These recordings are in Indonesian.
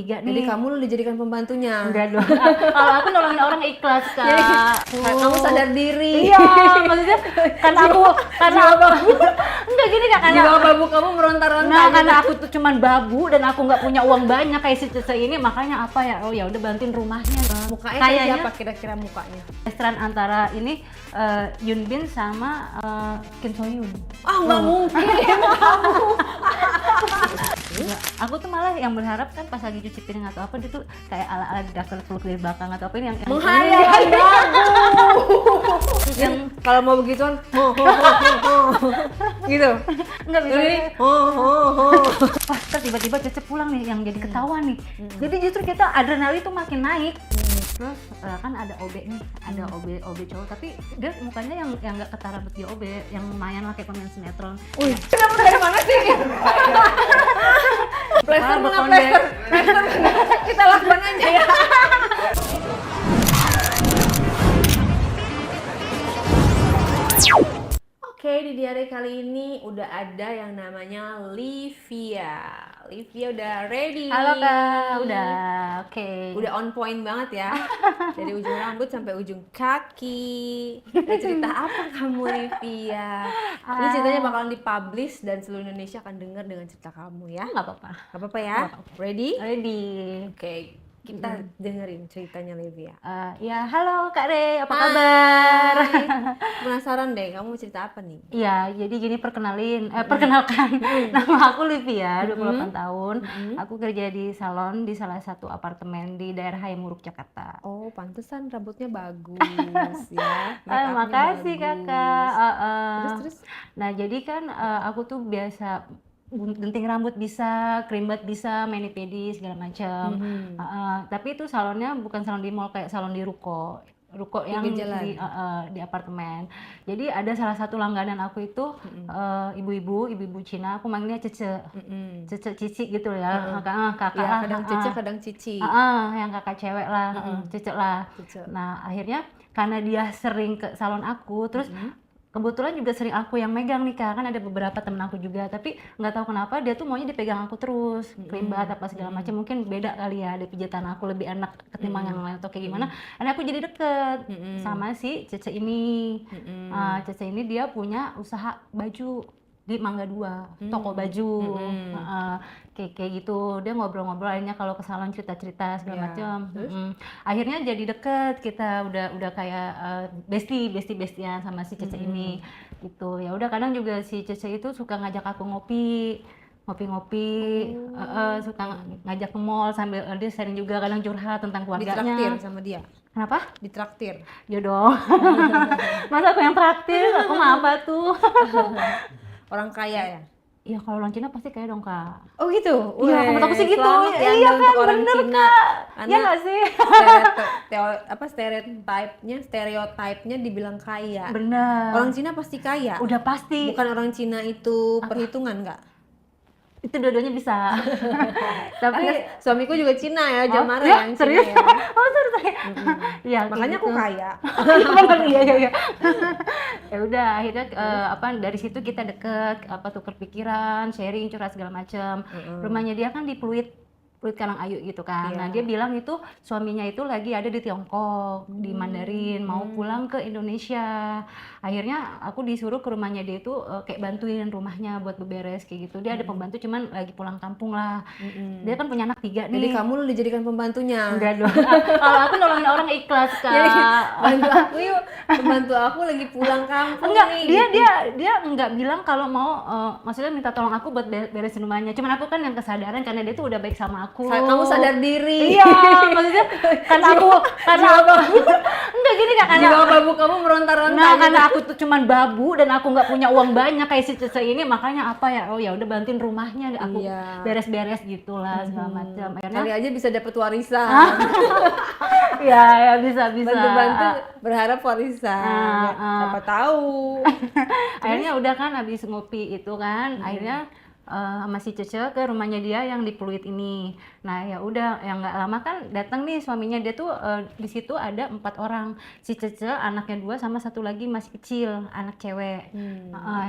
3 nih. Jadi kamu lu dijadikan pembantunya. Enggak dong. Kalau aku nolongin orang ikhlas, Kak. Jadi, kamu sadar diri. Iya, maksudnya karena aku enggak gini Kak, karena Jiwa babu kamu meronta-ronta. nah, gitu. karena aku tuh cuman babu dan aku nggak punya uang banyak kayak si Cece ini, makanya apa ya? Oh ya udah bantuin rumahnya. Mukanya kayak Kayaknya siapa kira-kira mukanya? restoran antara ini Yoon Bin sama Kim So Hyun. Ah, nggak mungkin. Enggak. Aku tuh malah yang berharap kan pas lagi cuci piring atau apa dia tuh kayak ala-ala peluk dari belakang atau apa ini yang Menghayal yang kalau mau begituan gitu. enggak bisa Jadi wah terus tiba-tiba Cece pulang nih yang jadi ketahuan nih. Jadi justru kita adrenalin tuh makin naik. Terus kan ada OB nih, ada OB cowok, tapi dia mukanya yang nggak ketara buat dia OB, yang lumayan lah kayak pemain sinetron. Wih, kenapa dari mana sih? Plester mana plester? Plester kita lakukan aja ya. Oke, di diary kali ini udah ada yang namanya Livia. Livia udah ready. Halo Kak, udah oke. Udah on point banget ya. Dari ujung rambut sampai ujung kaki. Nah, cerita apa kamu Livia? Ini ceritanya bakalan dipublish dan seluruh Indonesia akan dengar dengan cerita kamu ya. Nggak apa-apa. Gak apa-apa ya? Ready? Ready. Oke, kita dengerin ceritanya Livia. Ya halo Kak Re, apa kabar? Hai. Penasaran deh, kamu mau cerita apa nih? Iya, jadi gini perkenalkan. Nama aku Livia, 28 tahun. Aku kerja di salon di salah satu apartemen di daerah Hayamuruk, Jakarta. Oh, pantesan rambutnya bagus ya. Make-upnya Makasih bagus. Kakak. Terus? Nah, jadi kan aku tuh biasa gunting rambut bisa, creambat bisa, mani-pedi segala macam. Tapi itu salonnya bukan salon di mall, kayak salon di ruko yang di apartemen. Jadi ada salah satu langganan aku itu ibu-ibu Cina, aku manggilnya Cece, Cece Cici gitu ya, kakak Ya, lah, kadang Cece, kadang Cici. yang kakak cewek lah, Cece lah. Cece. Nah akhirnya karena dia sering ke salon aku, terus kebetulan juga sering aku yang megang nih Kak, kan ada beberapa temen aku juga, tapi nggak tahu kenapa dia tuh maunya dipegang aku terus, creambat apa segala macam, mungkin beda kali ya, ada pijatan aku lebih enak ketimbang yang lain atau kayak gimana. Dan aku jadi deket sama si Cece ini. Cece ini dia punya usaha baju di Mangga 2, toko baju. Kayak gitu, dia ngobrol-ngobrol, akhirnya kalau ke salon cerita-cerita segala macam. Akhirnya jadi deket, kita udah kayak bestian sama si Cece ini gitu. Ya udah, kadang juga si Cece itu suka ngajak aku ngopi, suka ngajak ke mall sambil dia sering juga kadang curhat tentang keluarganya. Ditraktir sama dia? Kenapa? Ditraktir? Ya dong. Masa aku yang traktir, aku mah apa tuh? Orang kaya ya? Iya, kalau orang Cina pasti kayak dong Kak. Oh gitu? Iya, menurut aku sih gitu. Selamat ya Iya untuk kan, orang bener Cina. Kak. Karena Iya nggak sih? stereotipnya dibilang kaya. Bener. Orang Cina pasti kaya? Udah pasti. Bukan orang Cina itu perhitungan nggak? Itu dua-duanya bisa. Tapi Karena suamiku juga Cina ya, Jamara ya, yang Cina serius? ya. Oh, serius. Iya, Makanya kayak aku gitu. kaya. Iya. Ya udah, akhirnya dari situ kita deket, tukar pikiran, sharing, curhat segala macam. Rumahnya dia kan di Pluit Karangayu gitu kan. Nah, dia bilang itu suaminya itu lagi ada di Tiongkok, di Mandarin, mau pulang ke Indonesia. Akhirnya aku disuruh ke rumahnya dia itu kayak bantuin rumahnya buat beberes kayak gitu. Dia ada pembantu cuman lagi pulang kampung lah. Dia kan punya anak 3 nih. Jadi kamu lu dijadikan pembantunya? Enggak dong. Kalau aku nolongin orang ikhlas, Kak. Jadi, bantu aku yuk, pembantu aku lagi pulang kampung Enggak, nih. dia enggak bilang kalau mau maksudnya minta tolong aku buat beresin rumahnya. Cuman aku kan yang kesadaran karena dia tuh udah baik sama aku. Kamu sadar diri. Iya, maksudnya karena aku enggak gini Kak, karena Jiwa babu kamu meronta-ronta. nah, gitu. karena aku tuh cuman babu dan aku nggak punya uang banyak kayak si Cece ini, makanya apa ya, oh ya udah bantuin rumahnya, aku beres-beres gitulah segala macam. Akhirnya Kali aja bisa dapat warisan. ya bisa. Bantu-bantu berharap warisan. Siapa tahu. Akhirnya udah kan habis ngopi itu kan, akhirnya sama si Cece ke rumahnya dia yang di Pluit ini. Nah ya udah, yang nggak lama kan datang nih suaminya dia tuh, di situ ada 4 orang, si Cece, anaknya 2 sama satu lagi masih kecil, anak cewek.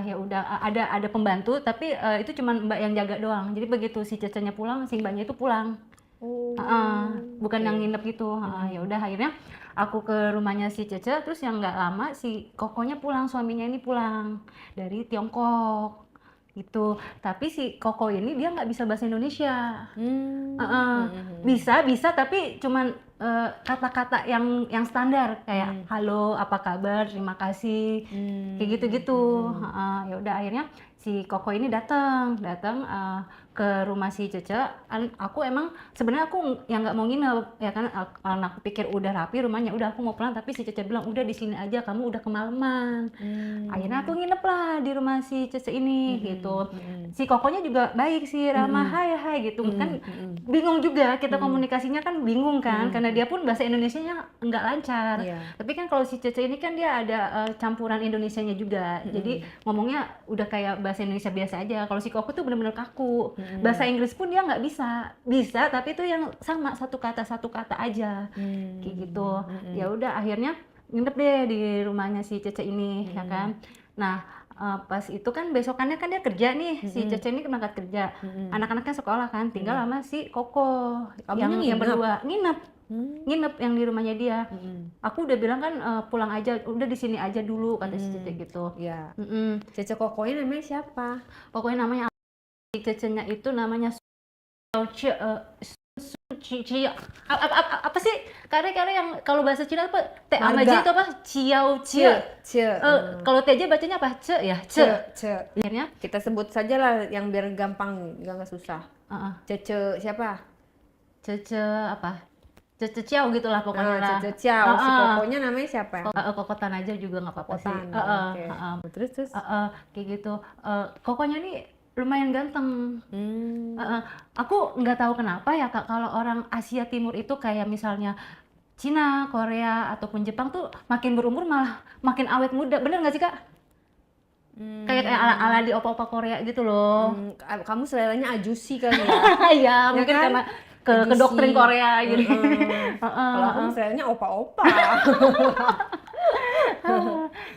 Ya udah, ada pembantu tapi itu cuman mbak yang jaga doang. Jadi begitu si Cecenya pulang, si mbaknya itu pulang. Oh. Bukan yang nginep gitu. Ya udah akhirnya aku ke rumahnya si Cece, terus yang nggak lama si Kokonya pulang, suaminya ini pulang dari Tiongkok gitu. Tapi si Koko ini dia nggak bisa bahasa Indonesia. Bisa tapi cuman kata-kata yang standar kayak halo, apa kabar, terima kasih, kayak gitu-gitu. Ya udah akhirnya si Koko ini datang ke rumah si Cece. Aku emang sebenarnya aku yang nggak mau nginep ya kan, karena aku pikir udah rapi rumahnya, udah aku mau pulang, tapi si Cece bilang udah di sini aja, kamu udah kemalaman. Akhirnya aku nginep lah di rumah si Cece ini gitu. Si Kokonya juga baik sih, ramah, hai gitu kan. Bingung juga kita komunikasinya kan, bingung kan, karena dia pun bahasa Indonesianya nggak lancar. Tapi kan kalau si Cece ini kan dia ada campuran Indonesianya juga, jadi ngomongnya udah kayak bahasa Indonesia biasa aja. Kalau si Koko tuh bener-bener kaku. Bahasa Inggris pun dia nggak bisa, tapi itu yang sama satu kata aja, kayak gitu. Ya udah akhirnya nginep deh di rumahnya si Cece ini, ya kan. Nah pas itu kan besokannya kan dia kerja nih, si Cece ini berangkat kerja, anak-anaknya sekolah kan, tinggal sama si Koko yang berdua nginep yang di rumahnya dia. Aku udah bilang kan pulang aja, udah di sini aja dulu, kata si Cece gitu. Iya. Cece Kokonya namanya siapa? Pokoknya namanya Cecenya itu namanya apa sih karya yang kalau bahasa Cina apa T sama J itu apa Ciao Ce. Kalau TJ bacanya apa Ce ya Ce. Akhirnya kita sebut saja lah yang biar gampang, nggak susah. Cece siapa? Cece apa? Cece Ciao gitulah pokoknya lah. Cece Ciao. Si Kokonya namanya siapa? Kokotan aja juga nggak apa-apa sih. Terus kayak gitu. Kokonya nih lumayan ganteng. Aku nggak tahu kenapa ya Kak, kalau orang Asia Timur itu kayak misalnya Cina, Korea ataupun Jepang tuh makin berumur malah makin awet muda, bener nggak sih Kak? Kayak ala di opa-opa Korea gitu loh. Kamu seleranya ajusi kali ya? Iya, mungkin kan? Karena ke doktrin Korea gitu. Kalau aku seleranya opa-opa.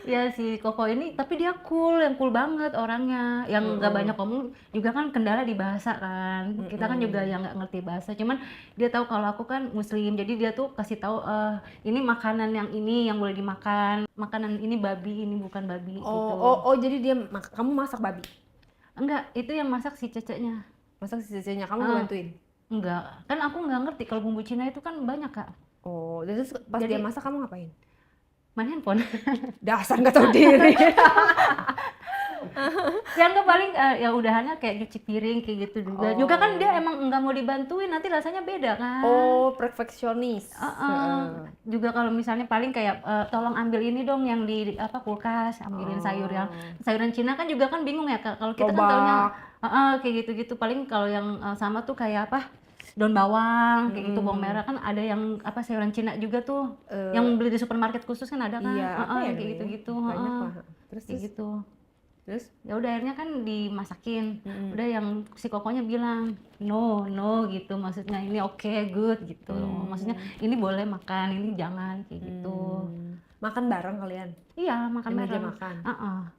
Ya si Koko ini tapi dia yang cool banget orangnya, yang nggak banyak ngomong juga kan, kendala di bahasa kan, kita kan juga yang nggak ngerti bahasa, cuman dia tahu kalau aku kan muslim, jadi dia tuh kasih tahu ini makanan yang ini yang boleh dimakan, makanan ini babi, ini bukan babi gitu. Jadi dia kamu masak babi? Enggak, itu yang masak si Cecenya. Masak si Cecenya, kamu bantuin? Enggak, kan aku nggak ngerti kalau bumbu Cina itu kan banyak Kak. Terus pas dia masak kamu ngapain? Main handphone. Dasar nggak tahu diri. Yang paling ya udahannya kayak cuci piring kayak gitu juga. Juga kan dia emang nggak mau dibantuin, nanti rasanya beda kan. Perfeksionis. Juga kalau misalnya paling kayak tolong ambil ini dong yang di kulkas, ambilin sayuran Cina kan juga kan bingung ya Kak. Kalau kita kan taunya kayak gitu-gitu. Paling kalau yang sama tuh kayak apa? Daun bawang, kayak gitu, bawang merah kan ada yang sayuran Cina juga tuh, yang beli di supermarket khusus kan ada kan, kayak gitu-gitu, terus gitu. Terus ya udah akhirnya kan dimasakin, udah yang si Kokonya bilang no gitu, maksudnya ini oke, good gitu, maksudnya ini boleh makan, ini jangan, kayak gitu. Makan bareng kalian? Iya, makan bareng. Makan.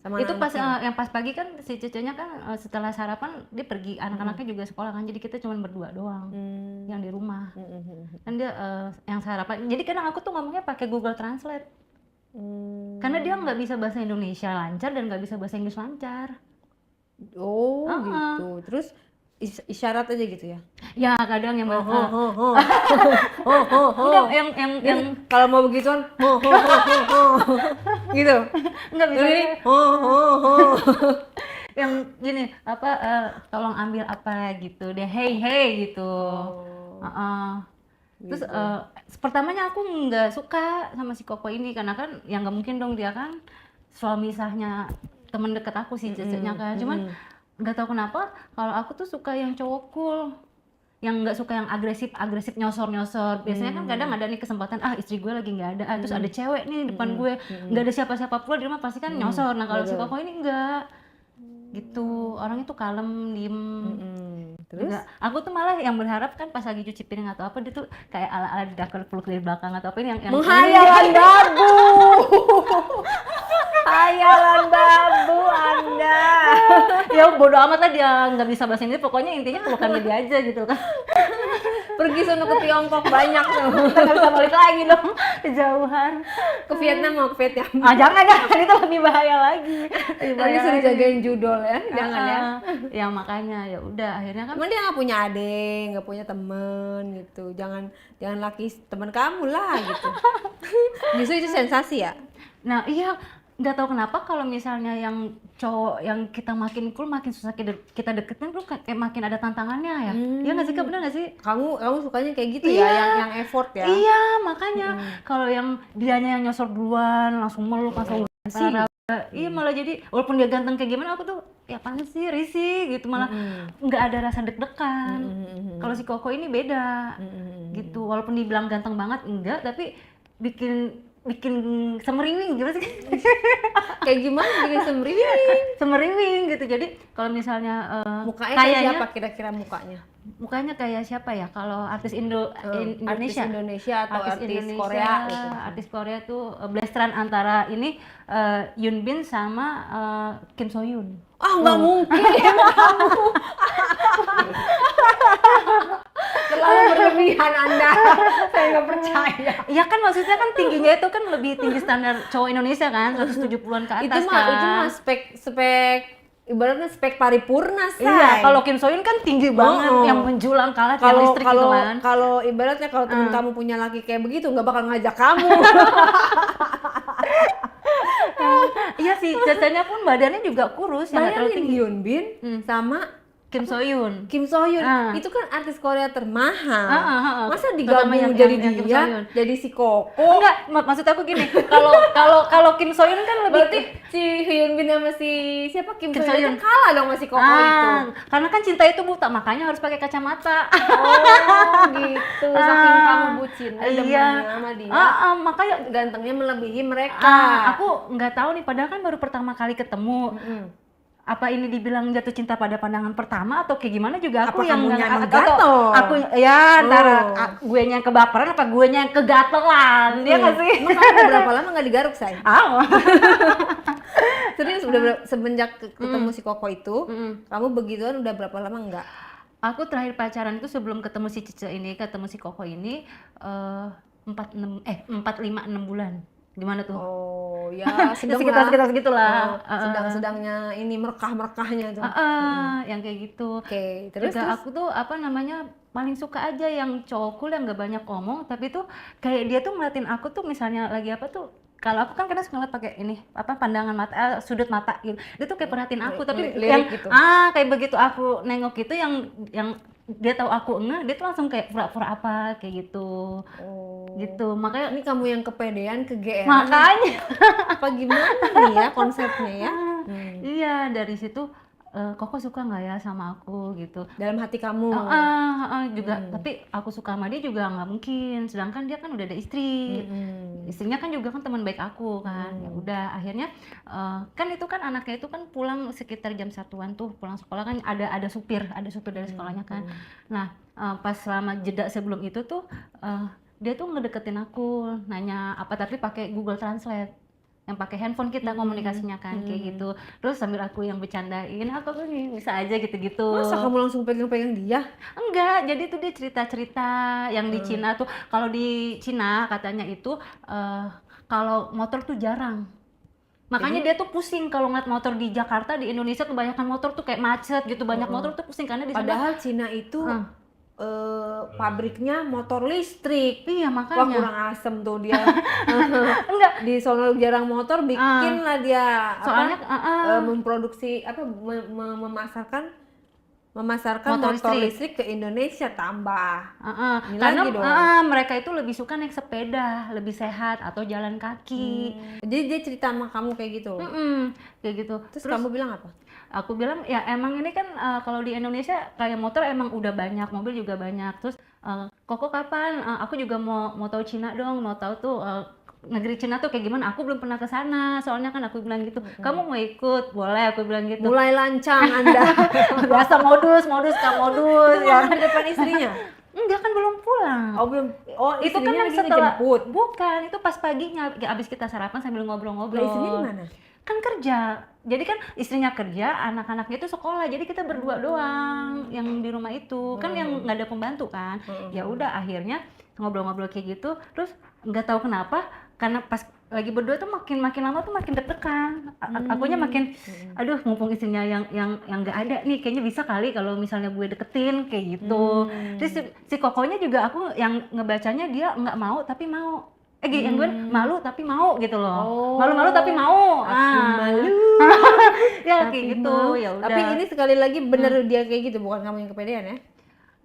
Sama itu pas yang pas pagi kan si Cecenya kan setelah sarapan dia pergi, anak-anaknya juga sekolah kan, jadi kita cuma berdua doang yang di rumah. Kan dia yang sarapan, jadi kadang aku tuh ngomongnya pakai Google Translate. Karena dia nggak bisa bahasa Indonesia lancar dan nggak bisa bahasa Inggris lancar. Gitu. Terus isyarat aja gitu ya? Ya kadang yang enggak, yang kalau mau begituan gitu. Enggak bisa yang gini tolong ambil apa gitu deh, hey gitu. Terus pertamanya aku nggak suka sama si Koko ini, karena kan yang nggak mungkin dong, dia kan suami sahnya temen deket aku si Cecenya kan. Cuman nggak tahu kenapa kalau aku tuh suka yang cowok cool, yang nggak suka yang agresif nyosor. Biasanya kan kadang ada nih kesempatan, istri gue lagi nggak ada, terus ada cewek nih depan gue, nggak ada siapa-siapa pula di rumah, pasti kan nyosor. Nah kalau si Koko ini enggak gitu, orangnya tuh kalem, diem. Terus aku tuh malah yang berharap kan pas lagi cuci piring atau apa, dia tuh kayak ala-ala peluk dari belakang atau apa, ini yang menghayalan babu. Hayalan babu Anda. Ya bodo amat lah dia nggak bisa bahasa Inggris, pokoknya intinya pelukannya dia aja gitu kan. Pergi sono ke Tiongkok banyak tuh. Nggak bisa balik lagi dong, kejauhan. Ke Vietnam mau ke Vietnam. Jangan, itu lebih bahaya lagi. Nanti suruh jagain judol ya, jangan ya. Ya makanya ya udah akhirnya kan. Emang dia nggak punya adik, nggak punya temen gitu. Jangan laki teman kamu lah gitu. Justru itu sensasi ya. Nah iya, nggak tahu kenapa kalau misalnya yang cowok yang kita makin cool makin susah kita deketin tuh kayak makin ada tantangannya ya. Iya nggak sih Kak, bener nggak sih? Kamu sukanya kayak gitu ya, yang effort ya. Iya makanya kalau yang dianya yang nyosor duluan langsung meluk langsung iya malah jadi walaupun dia ganteng kayak gimana aku tuh ya apaan sih, risih gitu, malah nggak ada rasa deg-degan. Kalau si Koko ini beda gitu, walaupun dibilang ganteng banget enggak, tapi bikin semeriwing gitu sih. Kayak gimana bikin semeriwing gitu. Jadi kalau misalnya mukanya kayak siapa kira-kira mukanya kayak siapa ya kalau artis Artis Indonesia Indonesia atau artis Indonesia, Korea gitu. artis Korea tuh blasteran antara ini Yoon Bin sama Kim So Hyun. Nggak mungkin. Terlalu berlebihan Anda. Saya nggak percaya. Iya kan, maksudnya kan tingginya itu kan lebih tinggi standar cowok Indonesia kan, 170-an ke atas itu mah spek ibaratnya spek paripurna, say. Iya, kalau Kim So Hyun kan tinggi banget, yang menjulang kalah tiang listrik gitu kan. Kalau ibaratnya kalau temen kamu punya laki kayak begitu nggak bakal ngajak kamu. Iya sih, cacanya pun badannya juga kurus, yang nggak terlalu Bayangin tinggi. Hyun Bin sama Kim So Hyun. Kim So Hyun itu kan artis Korea termahal. Masa Terutama digabung yang jadi Kim So dia, Hyun. jadi si Koko? Enggak, maksud aku gini, kalau Kim So Hyun kan lebih Berarti si Hyun Bin sama si siapa Kim So Hyun Hyun. kalah dong sama si Koko itu. Karena kan cinta itu buta, makanya harus pakai kacamata. Oh gitu, saking kamu bucin, Iya. sama dia. Makanya Gantengnya melebihi mereka. aku nggak tahu nih, padahal kan baru pertama kali ketemu. Apa ini dibilang jatuh cinta pada pandangan pertama atau kayak gimana juga aku Apa yang kamunya emang atau gatel? aku ya antara gue yang kebaperan apa gue yang kegatelan, dia nggak sih? Emang kamu udah berapa lama nggak digaruk, say? Serius semenjak ketemu si Koko itu, kamu begituan udah berapa lama enggak? Aku terakhir pacaran itu sebelum ketemu si Cice ini, ketemu si Koko ini 4 5 6 bulan. Gimana tuh? Oh ya, sekitar segitulah. Sedang-sedangnya ini merekah-merekahnya tuh. Yang kayak gitu. Oke, terus aku tuh apa namanya paling suka aja yang cowok cool yang nggak banyak ngomong, tapi tuh kayak dia tuh ngeliatin aku tuh misalnya lagi apa tuh. Kalau aku kan kadang suka ngeliat pakai ini apa pandangan mata, sudut mata gitu. Dia tuh kayak perhatiin aku, tapi yang gitu. kayak begitu aku nengok itu yang dia tahu aku enggak, dia tuh langsung kayak pura-pura apa kayak gitu. Gitu. Makanya ini kamu yang kepedean, kegeeran. Makanya apa gimana nih ya konsepnya ya? Iya, dari situ Koko suka nggak ya sama aku gitu. Dalam hati kamu. Juga, tapi aku suka sama dia juga nggak mungkin. Sedangkan dia kan udah ada istri. Istrinya kan juga kan teman baik aku kan. Ya udah akhirnya kan itu kan anaknya itu kan pulang sekitar jam 1-an tuh, pulang sekolah kan ada supir dari sekolahnya kan. Nah, pas selama jeda sebelum itu tuh dia tuh ngedeketin aku, nanya apa tapi pakai Google Translate. Yang pakai handphone kita komunikasinya kan kayak gitu. Terus sambil aku yang bercandain, aku tuh bisa aja gitu-gitu. Masa kamu langsung pegang-pegang dia? Enggak, jadi tuh dia cerita-cerita yang di Cina tuh. Kalau di Cina katanya itu kalau motor tuh jarang. Makanya dia tuh pusing kalau ngeliat motor di Jakarta, di Indonesia kebanyakan motor tuh kayak macet gitu, banyak motor tuh pusing karena di sana. Padahal Cina itu pabriknya motor listrik. Iya makanya. Wah kurang asem tuh dia. Enggak. Di sono jarang motor, bikin lah dia. Soalnya memproduksi apa memasarkan motor listrik ke Indonesia tambah. Karena mereka itu lebih suka naik sepeda, lebih sehat atau jalan kaki. Jadi dia cerita sama kamu kayak gitu. Kayak gitu. Terus kamu bilang apa? Aku bilang ya emang ini kan kalau di Indonesia kayak motor emang udah banyak, mobil juga banyak. Terus Koko kapan? Aku juga mau tahu Cina dong, mau tahu tuh negeri Cina tuh kayak gimana. Aku belum pernah ke sana. Soalnya kan aku bilang gitu. Kamu mau ikut? Boleh, aku bilang gitu. Mulai lancang Anda. Biasa modus Itu ya. di depan istrinya. Enggak kan belum pulang. Oh belum. Oh itu kan lagi setelah ngejemput. Bukan, itu pas paginya abis kita sarapan sambil ngobrol-ngobrol. Istrinya di mana? kan kerja, jadi kan istrinya kerja, anak-anaknya itu sekolah, jadi kita berdua doang yang di rumah itu, kan yang nggak ada pembantu kan. Ya udah akhirnya ngobrol-ngobrol kayak gitu, terus nggak tahu kenapa, karena pas lagi berdua tuh makin makin lama tuh makin deg-degan. Akunya makin, aduh mumpung istrinya yang nggak ada nih, kayaknya bisa kali kalau misalnya gue deketin kayak gitu. Terus si Kokonya juga aku yang ngebacanya dia nggak mau tapi mau. Yang gue malu tapi mau gitu loh. Malu-malu tapi mau. Aku malu Ya kayak tapi gitu. mau. Ya udah. Tapi ini sekali lagi bener dia kayak gitu, bukan kamu yang kepedean ya?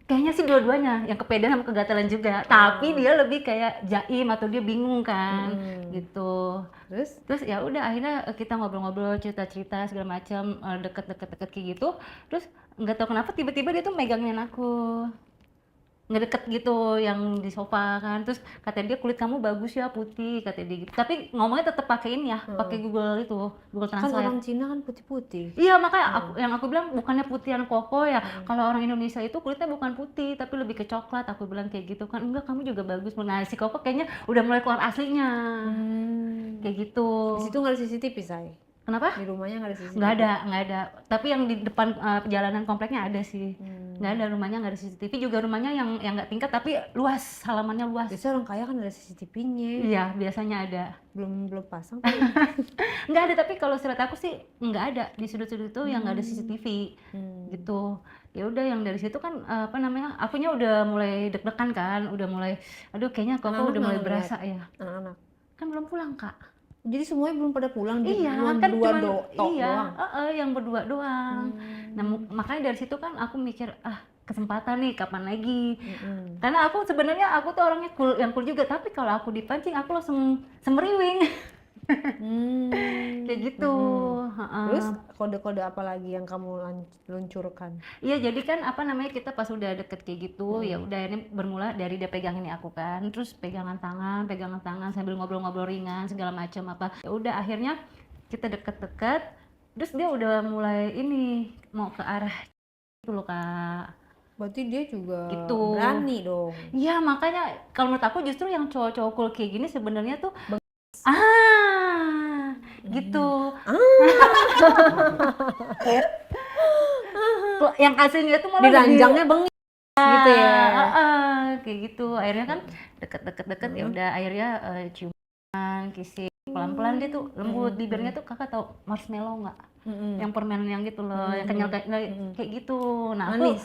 Kayaknya sih dua-duanya, yang kepedean sama kegatalan juga. Tapi dia lebih kayak jaim atau dia bingung kan, gitu. Terus ya udah akhirnya kita ngobrol-ngobrol, cerita-cerita segala macam, deket-deket kayak gitu. Terus nggak tahu kenapa tiba-tiba dia tuh megangin aku, ngedeket gitu yang di sofa kan. Terus katanya dia, kulit kamu bagus ya, putih, katanya dia gitu. Tapi ngomongnya tetap pakein ya, pakai Google Google Kan Translate. orang Cina kan putih-putih. Iya makanya aku bilang bukannya putihan Koko ya, kalau orang Indonesia itu kulitnya bukan putih tapi lebih ke coklat, aku bilang kayak gitu kan. Enggak, kamu juga bagus. Nah si Koko kayaknya udah mulai keluar aslinya, kayak gitu. Di situ nggak ada CCTV, say? Kenapa? Di rumahnya nggak ada CCTV? Nggak ada. Tapi yang di depan jalanan kompleknya ada sih. Nggak ada, rumahnya nggak ada CCTV, juga rumahnya yang nggak tingkat tapi luas, halamannya luas. Biasanya orang kaya kan ada CCTV-nya. Iya, biasanya ada. Belum pasang. Nggak ada, tapi kalau seret aku sih nggak ada di sudut-sudut itu yang nggak ada CCTV gitu. Ya udah, yang dari situ kan apa namanya, akunya udah mulai deg-degan kan, udah mulai aduh kayaknya Koko udah mulai berasa ya. Anak-anak Kan belum pulang Kak. jadi semuanya belum pada pulang, di Iya cuma kan, berdua cuman doang. yang berdua doang. Nah makanya dari situ kan aku mikir, kesempatan nih kapan lagi. Karena aku sebenarnya aku tuh orangnya cool juga, tapi kalau aku dipancing aku langsung semeriwing. Kayak gitu. Terus kode-kode apa lagi yang kamu luncurkan? Iya, jadi kan apa namanya, kita pas udah deket kayak gitu, ya udah ini bermula dari dia pegang ini aku kan, terus pegangan tangan sambil ngobrol-ngobrol ringan segala macam apa. Ya udah akhirnya kita deket-deket, terus dia udah mulai ini mau ke arah itu loh Kak. Berarti dia juga Gitu. berani dong. Iya, makanya kalau menurut aku justru yang cowok-cowok cool kayak gini sebenarnya tuh gitu. Yang aslinya tuh malah Diranjangnya bengis gitu ya. Kayak gitu. Akhirnya kan deket ya udah, akhirnya ciuman, kissing pelan-pelan. Dia tuh lembut, bibirnya tuh Kakak tahu marshmallow nggak? Yang permen yang gitu loh, yang kenyal kayak gitu. Nah aku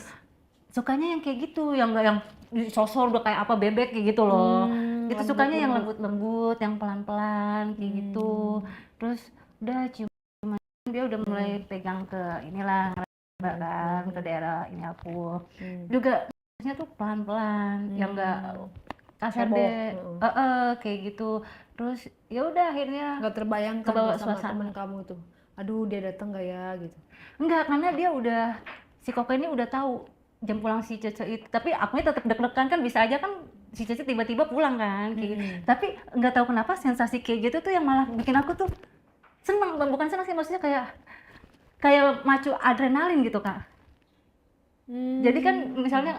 sukanya yang kayak gitu, yang nggak yang sosor udah kayak apa bebek kayak gitu loh. Itu sukanya yang lembut-lembut, yang pelan-pelan kayak gitu. Terus udah ciuman, dia udah mulai pegang ke inilah, kan ke daerah ini aku. Juga nya tuh pelan-pelan, yang nggak kasar deh. Kayak gitu. Terus ya udah akhirnya nggak terbayangkan kebawa sama suasana. temen kamu tuh, aduh dia datang nggak ya gitu? Enggak, karena dia udah, si Koko ini udah tahu jam pulang si Cece itu. Tapi akunya tetap deg-degan kan, bisa aja kan si Cece tiba-tiba pulang kan kayak gitu. Tapi nggak tahu kenapa sensasi kayak gitu tuh yang malah bikin aku tuh seneng, bukan seneng sih, maksudnya kayak macu adrenalin gitu Kak. Jadi kan misalnya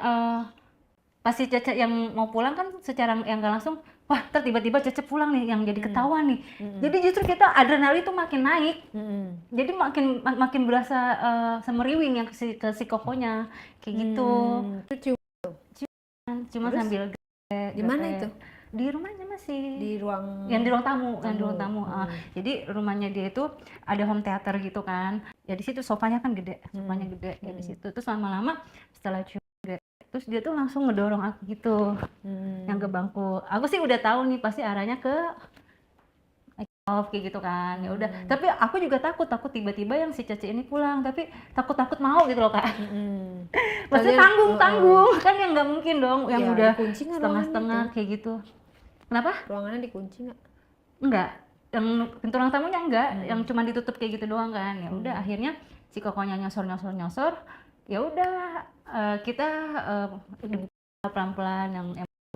pas si Cece yang mau pulang kan secara yang nggak langsung, wah tiba-tiba Cece pulang nih, yang jadi ketahuan nih. Jadi justru kita adrenalin itu makin naik. Jadi makin berasa semeriwing yang ke si Kokonya kayak gitu. Cuma sambil di mana itu? Di rumahnya masih. Di ruang yang di ruang tamu. Jadi rumahnya dia itu ada home theater gitu kan. Ya di situ sofanya kan gede, sofanya gede ya di situ. Terus lama-lama setelah terus dia tuh langsung ngedorong aku gitu, yang ke bangku. Aku sih udah tahu nih pasti arahnya ke off kayak gitu kan. Ya udah, tapi aku juga takut tiba-tiba yang si Cece ini pulang, tapi takut mau gitu loh Kak. Maksudnya tanggung kan, yang nggak mungkin dong yang ya, udah setengah-setengah kayak gitu. Kenapa? Ruangannya dikunci nggak? Enggak, yang pintu ruang tamunya enggak, yang cuma ditutup kayak gitu doang kan. Ya udah akhirnya si Kokonya nyosor. Ya udah kita dibuka pelan-pelan yang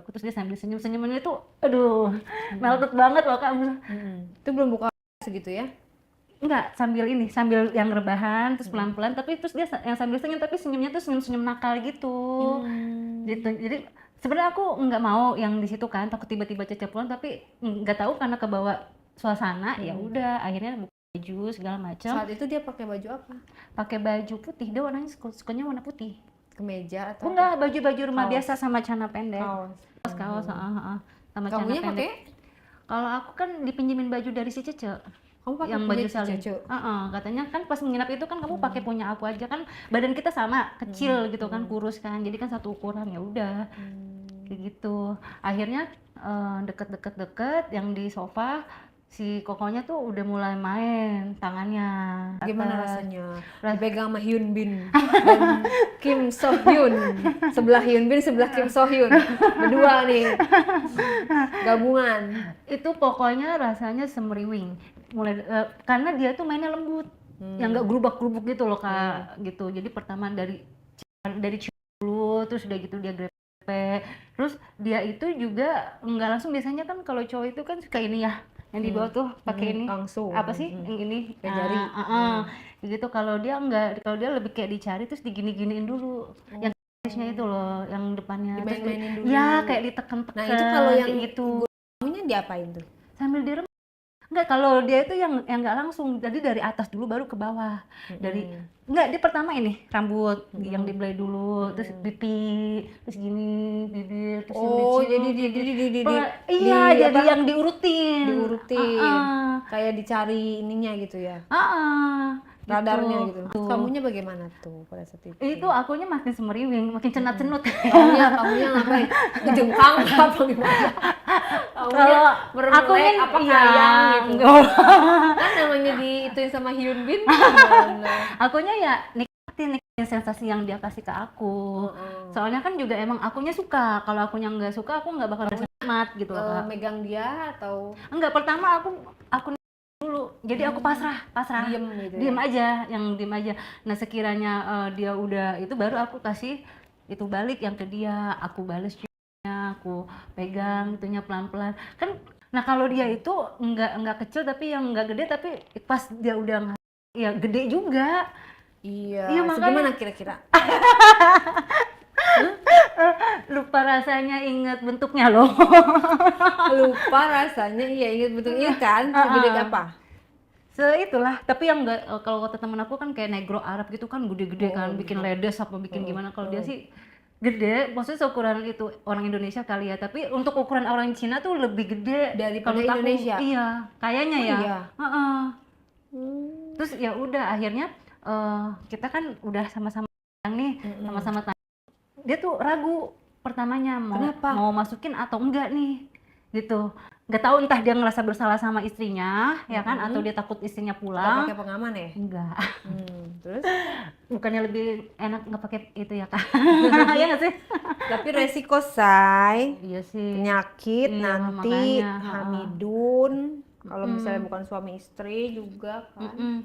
terus dia sambil senyum-senyumannya tuh aduh melted banget loh Kak. Itu belum buka segitu ya? Enggak, sambil yang rebahan terus pelan-pelan, tapi terus dia yang sambil senyum, tapi senyumnya tuh senyum nakal gitu. Jadi sebenarnya aku nggak mau yang di situ kan, takut tiba-tiba Cece pulang, tapi nggak tahu karena kebawa suasana. Ya udah akhirnya baju segala macam. Saat itu dia pakai baju apa? Pakai baju putih, dia warnanya sukanya warna putih. Kemeja atau Enggak, baju-baju rumah Kaos. biasa sama celana pendek. kaos? Kaos, sama celana Kamunya pendek. pakai? Kalau aku kan dipinjemin baju dari si Cece. Kamu pakai Yang punya baju salin. Cece? Katanya kan pas menginap itu kan kamu pakai punya aku aja kan, badan kita sama, kecil gitu kan, kurus kan. Jadi kan satu ukuran, ya udah. Kayak gitu. Akhirnya deket yang di sofa si Kokonya tuh udah mulai main tangannya. Gimana atas. rasanya? Dipegang sama Hyun Bin dan Kim So Hyun. Sebelah Hyun Bin, sebelah Kim So Hyun. Berdua nih. Gabungan. Itu pokoknya rasanya semeriwing. Mulai karena dia tuh mainnya lembut. Yang enggak gerubak-gerubuk gitu loh, Kak. Gitu. Jadi pertama dari cium dulu, terus udah gitu dia grepe. Terus dia itu juga enggak langsung, biasanya kan kalau cowok itu kan suka ini ya, yang di bawah tuh pakai ini langsung. apa sih yang ini Kayak jari. gitu. Kalau dia enggak, kalau dia lebih kayak dicari terus digini-giniin dulu yang garisnya itu loh, yang depannya terus Dimain-mainin dulu. ya kayak ditekan-tekan. Nah itu kalau yang kayak gitu kamunya diapain tuh? sambil direm. Enggak, kalau dia itu yang enggak langsung, jadi dari atas dulu baru ke bawah. Dari enggak, dia pertama ini rambut yang dibelai dulu, terus pipi, terus gini bibir, terus yang dicium. Iya, jadi yang diurutin. Kayak dicari ininya gitu ya. Radarnya Radarnya gitu. Kamunya bagaimana tuh pada saat itu? Itu akunya makin semeriwing, makin cenat-cenut. Kamunya ngapain? Ngejengkang apa gimana? Kalau aku Mermelek kan apa kayang gitu. Kan namanya diituin sama Hyun Bin. Akunya ya nikmatin sensasi yang dia kasih ke aku. Soalnya kan juga emang akunya suka. Kalau akunya nggak suka, aku nggak bakal nikmat gitu loh, Kak. Megang dia atau Enggak, pertama aku dulu. Jadi aku pasrah. diem gitu. Diem aja, diem aja. Nah, sekiranya dia udah itu, baru aku kasih itu balik yang ke dia. Aku bales juga, aku pegang itunya pelan-pelan. Kan nah kalau dia itu enggak kecil tapi yang enggak gede, tapi pas dia udah ya gede juga. Iya, makanya gimana kira-kira? Lupa rasanya, ingat bentuknya loh. Lupa rasanya, iya ingat bentuknya kan? Segede apa? Itulah, tapi yang enggak, kalau kata temen aku kan kayak negro Arab gitu kan, gede-gede kan, bikin ledes apa bikin gimana. Kalau dia sih gede, maksudnya seukuran itu orang Indonesia kali ya, tapi untuk ukuran orang Cina tuh lebih gede daripada kalau Indonesia. Iya, kayaknya ya. Iya. Terus ya udah akhirnya kita kan udah sama-sama nih, sama-sama tanya. Dia tuh ragu pertamanya mau masukin atau enggak nih, gitu. Nggak tahu entah dia ngerasa bersalah sama istrinya, ya kan, atau dia takut istrinya pulang. Nggak pakai pengaman ya? Enggak. Terus? Bukannya lebih enak nggak pakai itu ya, Kak? Iya nggak sih? Tapi resiko, say. Iya sih. Penyakit Iya, nanti, makanya. hamidun. Kalau misalnya bukan suami istri juga kan.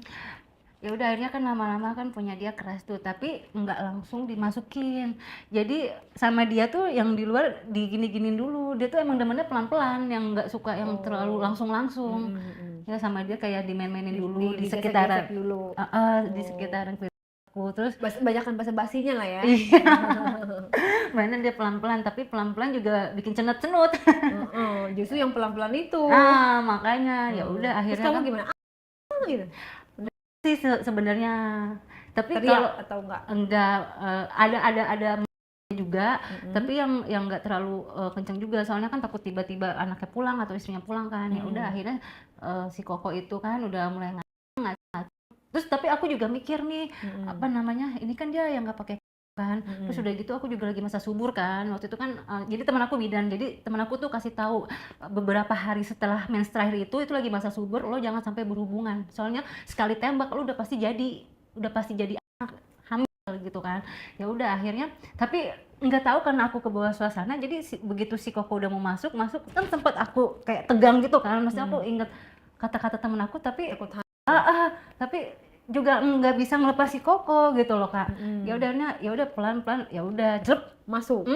Ya udah akhirnya kan lama-lama kan punya dia keras tuh, tapi nggak langsung dimasukin. Jadi sama dia tuh yang di luar digini-ginin dulu. Dia tuh emang demennya pelan-pelan, yang nggak suka yang terlalu langsung-langsung. Ya sama dia kayak dimain-mainin dulu di sekitaran dulu. di sekitaran aku. Terus Banyakan basa-basinya lah ya. mainan dia pelan-pelan, tapi pelan-pelan juga bikin cenut-cenut. Justru yang pelan-pelan itu. Makanya ya udah akhirnya. Terus kamu kan, gimana? Gitu. sih sebenarnya, tapi Teriak kalau atau enggak ada juga, tapi yang enggak terlalu kencang juga, soalnya kan takut tiba-tiba anaknya pulang atau istrinya pulang kan. Ya udah akhirnya si Koko itu kan udah mulai ngasih. Terus tapi aku juga mikir nih, apa namanya, ini kan dia yang nggak pakai kan. Terus udah gitu aku juga lagi masa subur kan waktu itu kan. Jadi teman aku bidan, jadi teman aku tuh kasih tahu beberapa hari setelah mens terakhir itu lagi masa subur, lo jangan sampai berhubungan, soalnya sekali tembak lo udah pasti jadi anak hamil gitu kan. Ya udah akhirnya, tapi nggak tahu karena aku ke bawah suasana, jadi begitu si Koko udah mau masuk kan sempat aku kayak tegang gitu kan, maksudnya aku inget kata-kata temen aku, tapi tapi juga nggak bisa ngelepas si Koko gitu loh, Kak. Ya udah pelan-pelan, ya udah jelek masuk.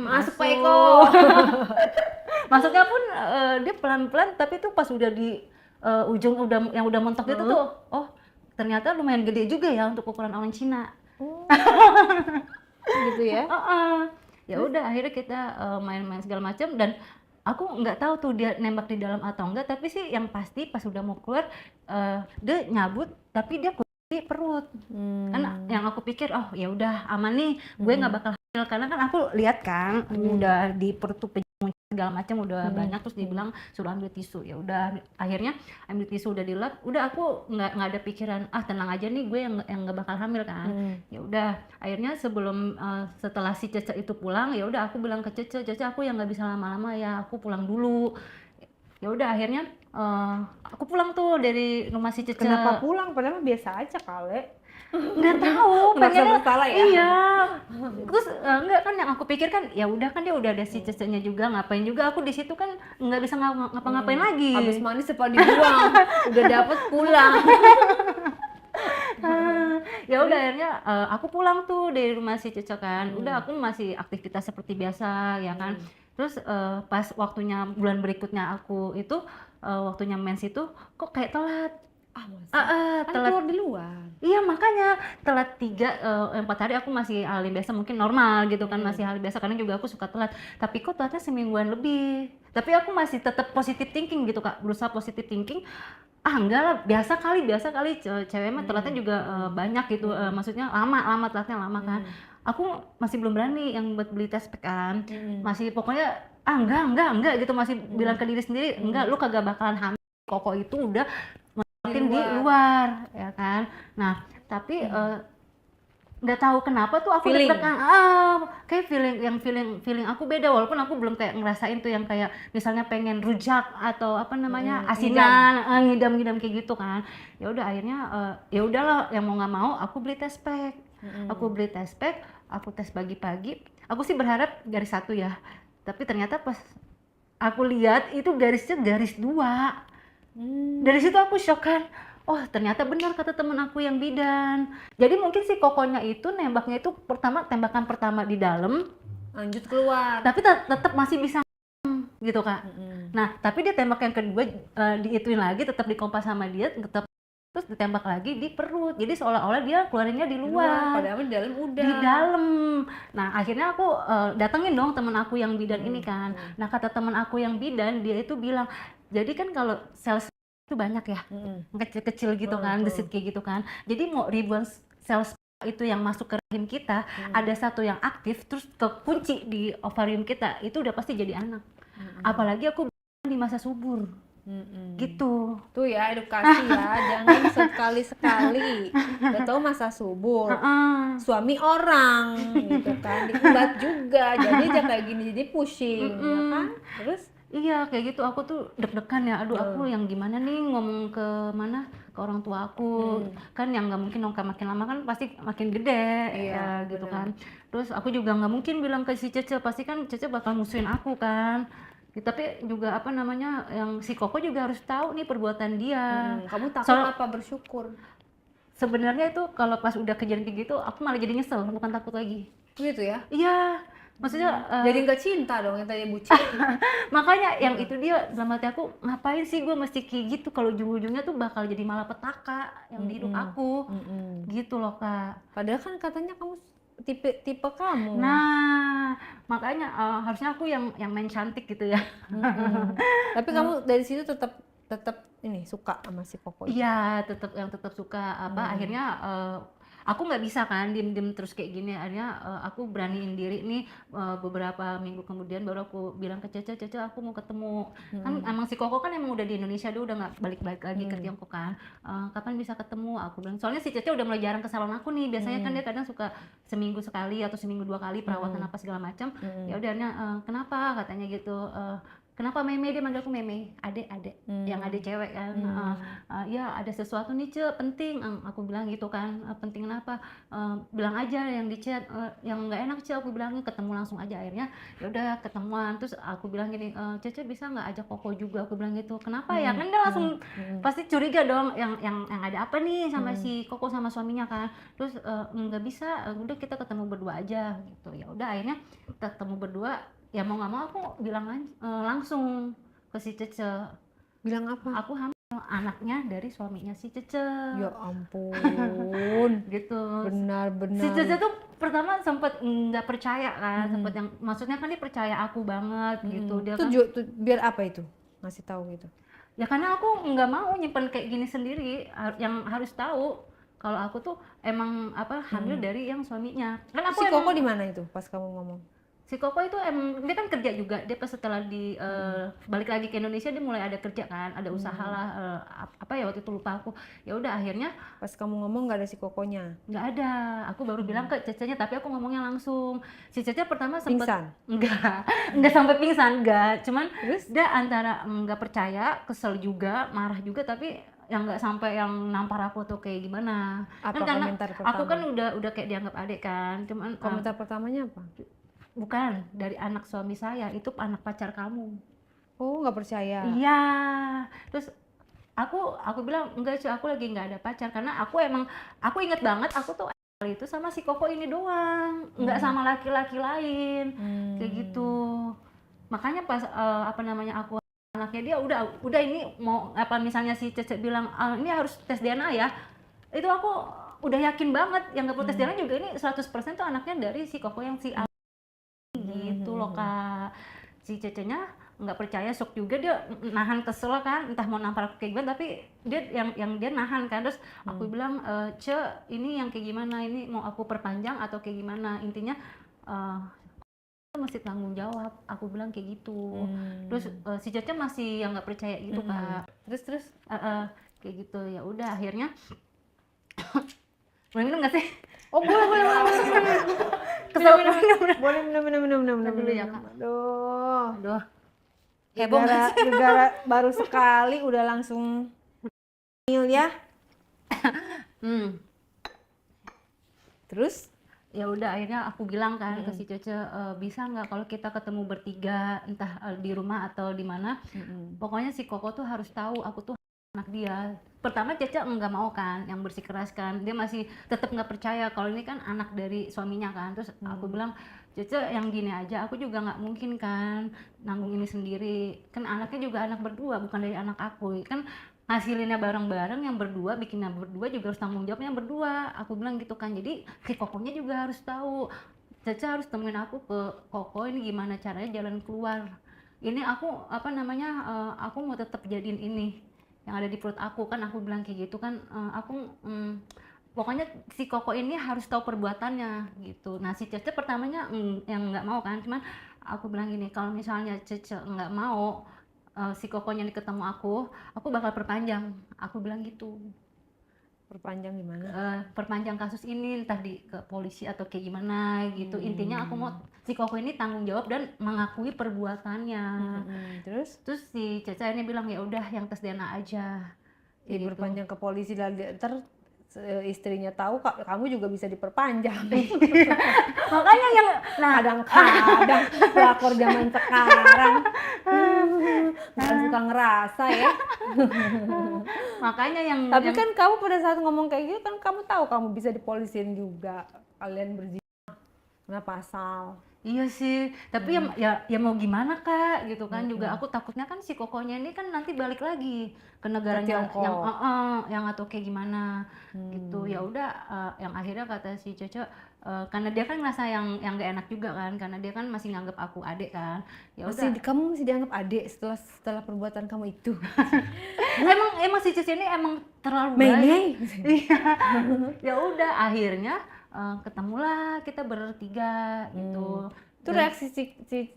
Masuk Pak Eko. Masuknya pun dia pelan-pelan, tapi tuh pas udah di ujung yang udah mentok itu tuh, oh ternyata lumayan gede juga ya untuk ukuran orang Cina. Gitu ya. Ya udah akhirnya kita main-main segala macam, dan aku nggak tahu tuh dia nembak di dalam atau enggak, tapi sih yang pasti pas udah mau keluar dia nyabut tapi dia di perut. Kan yang aku pikir oh ya udah aman nih, gue nggak bakal hamil karena kan aku lihat kan udah di perut tuh segala macam udah banyak, terus dibilang suruh ambil tisu. Ya udah akhirnya ambil tisu, udah dilap, udah aku nggak ada pikiran tenang aja nih gue yang nggak bakal hamil kan. Ya udah akhirnya sebelum setelah si Cece itu pulang, ya udah aku bilang ke Cece aku yang nggak bisa lama-lama ya, aku pulang dulu. Ya udah akhirnya aku pulang tuh dari rumah si Cece. Kenapa pulang? Padahal biasa aja kali. Nggak tahu, Merasa pengennya bersalah ya? iya. Terus enggak kan yang aku pikir kan ya udah kan dia udah ada si Cecenya juga, ngapain juga aku di situ kan nggak bisa ngapa-ngapain lagi. Habis mandi sepa dibuang, udah dapet pulang. Ya udah akhirnya aku pulang tuh dari rumah si Cece kan. Udah aku masih aktivitas seperti biasa ya kan. Terus pas waktunya bulan berikutnya aku itu waktunya mens itu kok kayak telat. Kan Telat. keluar di luar. Iya makanya telat 4 hari aku masih hal biasa, mungkin normal gitu kan, masih hal biasa karena juga aku suka telat. Tapi kok telatnya semingguan lebih. Tapi aku masih tetap positive thinking gitu Kak, berusaha positive thinking. Enggak lah, biasa kali cewek mah telatnya juga banyak gitu, maksudnya lama telatnya lama kan. Aku masih belum berani yang buat beli test pack kan, masih pokoknya enggak gitu, masih bilang ke diri sendiri enggak, lu kagak bakalan hamil, Koko itu udah di luar ya kan. Nah tapi nggak tahu kenapa tuh aku deg-degan, kayak feeling aku beda, walaupun aku belum kayak ngerasain tuh yang kayak misalnya pengen rujak atau apa namanya asinan, ngidam kayak gitu kan. Ya udah akhirnya ya udahlah, yang mau nggak mau aku beli test pack. Aku beli test pack, aku tes pagi-pagi. Aku sih berharap garis 1 ya, tapi ternyata pas aku lihat itu garisnya garis 2. Dari situ aku shock kan, oh ternyata benar kata temen aku yang bidan. Jadi mungkin si Kokonya itu nembaknya itu tembakan pertama di dalam, lanjut keluar, tapi tetap masih bisa gitu Kak. Nah tapi dia tembak yang kedua diituin lagi, tetap dikompas sama dia, tetap terus ditembak lagi di perut. Jadi seolah-olah dia keluarinnya di luar. Padahal di dalam udah. Di dalam. Nah akhirnya aku datengin dong temen aku yang bidan ini kan. Nah kata temen aku yang bidan, dia itu bilang, jadi kan kalau sel itu banyak ya, kecil-kecil gitu kan, gesit kayak gitu kan. Jadi mau ribuan sel itu yang masuk ke rahim kita, ada satu yang aktif terus kekunci di ovarium kita, itu udah pasti jadi anak. Apalagi aku di masa subur. Gitu. Tuh ya edukasi ya, jangan sekali-sekali udah tahu masa subur, suami orang gitu kan, diembat juga, jadi aja kayak gini jadi pusing, ya kan? Terus iya kayak gitu, aku tuh deg-degan ya, aduh aku yang gimana nih ngomong ke mana, ke orang tua aku, kan yang nggak mungkin dong, makin lama kan pasti makin gede ya gitu kan. Terus aku juga nggak mungkin bilang ke si Cece, pasti kan Cece bakal musuhin aku kan. Tapi juga apa namanya, yang si Koko juga harus tahu nih perbuatan dia. Kamu takut apa bersyukur? Sebenarnya itu kalau pas udah kejadian kayak gitu, aku malah jadi nyesel, bukan takut lagi. Gitu ya? Iya, maksudnya jadi nggak cinta dong yang tadi bucin. Makanya yang itu dia dalam hati aku, ngapain sih gue mesti kayak gitu, kalau ujung-ujungnya tuh bakal jadi malapetaka yang di hidup aku. Gitu loh Kak. Padahal kan katanya kamu tipe kamu. Nah makanya harusnya aku yang main cantik gitu ya. Tapi kamu dari situ tetap ini suka sama si Koko? Iya tetap suka. Akhirnya aku nggak bisa kan diem terus kayak gini. Akhirnya aku beraniin diri nih, beberapa minggu kemudian baru aku bilang ke Cece aku mau ketemu. Kan emang si Koko kan emang udah di Indonesia, dia udah nggak balik lagi ke Tiongkok kan. Kapan bisa ketemu, aku bilang, soalnya si Cece udah mulai jarang ke salon aku nih. Biasanya kan dia kadang suka seminggu sekali atau seminggu 2 kali perawatan apa segala macam. Ya udah kenapa katanya gitu, kenapa Meme, dia manggil aku Meme, adek yang adek cewek kan. Ya ada sesuatu nih Ce, penting, aku bilang gitu kan. Penting kenapa, bilang aja yang di chat, yang nggak enak Ce, aku bilangnya ketemu langsung aja. Akhirnya ya udah ketemuan, terus aku bilang gini, Cece bisa nggak ajak Koko juga, aku bilang gitu. Kenapa ya, kan dia langsung pasti curiga dong, yang ada apa nih sama si Koko sama suaminya kan. Terus nggak bisa, udah kita ketemu berdua aja gitu. Ya udah akhirnya ketemu berdua. Ya mau nggak mau aku bilang langsung ke si Cece. Bilang apa? Aku hamil anaknya dari suaminya si Cece. Ya ampun. Gitu. Benar-benar. Si Cece tuh pertama sempet nggak percaya kan, sempet yang maksudnya kan dia percaya aku banget gitu, dia kan Biar apa itu? Ngasih tahu gitu. ya karena aku nggak mau nyimpen kayak gini sendiri, yang harus tahu kalau aku tuh emang hamil dari yang suaminya. Kan aku Si emang Koko di mana itu pas kamu ngomong? si Koko itu emang dia kan kerja juga, dia pas setelah balik lagi ke Indonesia dia mulai ada kerja kan, ada usaha lah, apa ya waktu itu lupa aku. Ya udah akhirnya Pas kamu ngomong nggak ada si Kokonya. nggak ada, aku baru bilang ke Cecenya, tapi aku ngomongnya langsung. Si Cece pertama sempet Pingsan? nggak sampai pingsan, nggak, cuman Terus? dia antara nggak percaya, kesel juga, marah juga, tapi yang nggak sampai yang nampar aku tuh kayak gimana. Apa Kan karena komentar aku kan pertama? udah kayak dianggap adik kan, cuman Komentar pertamanya apa? bukan dari anak suami saya, itu anak pacar kamu. Oh, nggak percaya. Iya, terus aku bilang enggak cuy, aku lagi nggak ada pacar, karena aku inget banget aku tuh itu sama si Koko ini doang, nggak sama laki-laki lain, kayak gitu. Makanya pas aku anaknya dia udah ini mau misalnya si Cece bilang ini harus tes DNA ya, itu aku udah yakin banget yang nggak perlu tes DNA juga, ini 100% tuh anaknya dari si Koko yang si gitu loh Kak. Si Cecenya nggak percaya, shock juga, dia nahan kesel kan, entah mau nampar aku kayak gimana, tapi dia yang dia nahan kan. Terus aku bilang Ce, ini yang kayak gimana, ini mau aku perpanjang atau kayak gimana, intinya mesti tanggung jawab, aku bilang kayak gitu. Terus si Cece masih yang nggak percaya gitu Kak. Terus? Kayak gitu. Ya udah akhirnya boleh minum nggak sih? Oh, boleh. Kesel Boleh minum. dulu ya Kak. Aduh. Heboh nggak sih? Negara baru sekali udah langsung ya. Terus? Ya udah akhirnya aku bilang kan ke si Cece, bisa nggak kalau kita ketemu bertiga, entah di rumah atau di mana, pokoknya si Koko tuh harus tahu aku tuh anak dia. Pertama Cece nggak mau kan, yang bersikeras kan, dia masih tetap nggak percaya kalau ini kan anak dari suaminya kan. Terus aku bilang, Cece yang gini aja, aku juga nggak mungkin kan nanggung ini sendiri, kan anaknya juga anak berdua, bukan dari anak aku kan, ngasilinnya bareng-bareng yang berdua, bikinnya berdua, juga harus tanggung jawabnya berdua, aku bilang gitu kan. Jadi si Kokonya juga harus tahu, Caca harus temuin aku ke Koko, ini gimana caranya jalan keluar, ini aku aku mau tetap jadiin ini yang ada di perut aku kan, aku bilang kayak gitu kan. Pokoknya si Koko ini harus tahu perbuatannya gitu. Nah si Cece pertamanya yang nggak mau kan, cuman aku bilang gini, kalau misalnya Cece nggak mau si Kokonya ini ketemu aku bakal perpanjang, aku bilang gitu. Perpanjang gimana? Perpanjang kasus ini entah ke polisi atau kayak gimana gitu. Intinya aku mau si Koko ini tanggung jawab dan mengakui perbuatannya. Terus si Caca ini bilang ya udah yang tes DNA aja. diperpanjang ke polisi, ntar istrinya tahu kamu juga bisa diperpanjang. Makanya yang kadang-kadang pelakor zaman sekarang bukan suka ngerasa ya. Makanya Tapi kan kamu pada saat ngomong kayak gitu kan kamu tahu kamu bisa dipolisin juga, kalian berzina kena pasal. Iya sih, tapi ya mau gimana Kak gitu kan. Juga aku takutnya kan si Kokonya ini kan nanti balik lagi ke negaranya yang atau kayak gimana gitu. Ya udah yang akhirnya kata si Cece, karena dia kan ngerasa yang gak enak juga kan, karena dia kan masih nganggap aku adik kan. Ya udah, Kamu masih dianggap adik setelah perbuatan kamu itu. emang si Cece ini emang terlalu baik. Ya udah akhirnya ketemulah kita bertiga gitu. Itu reaksi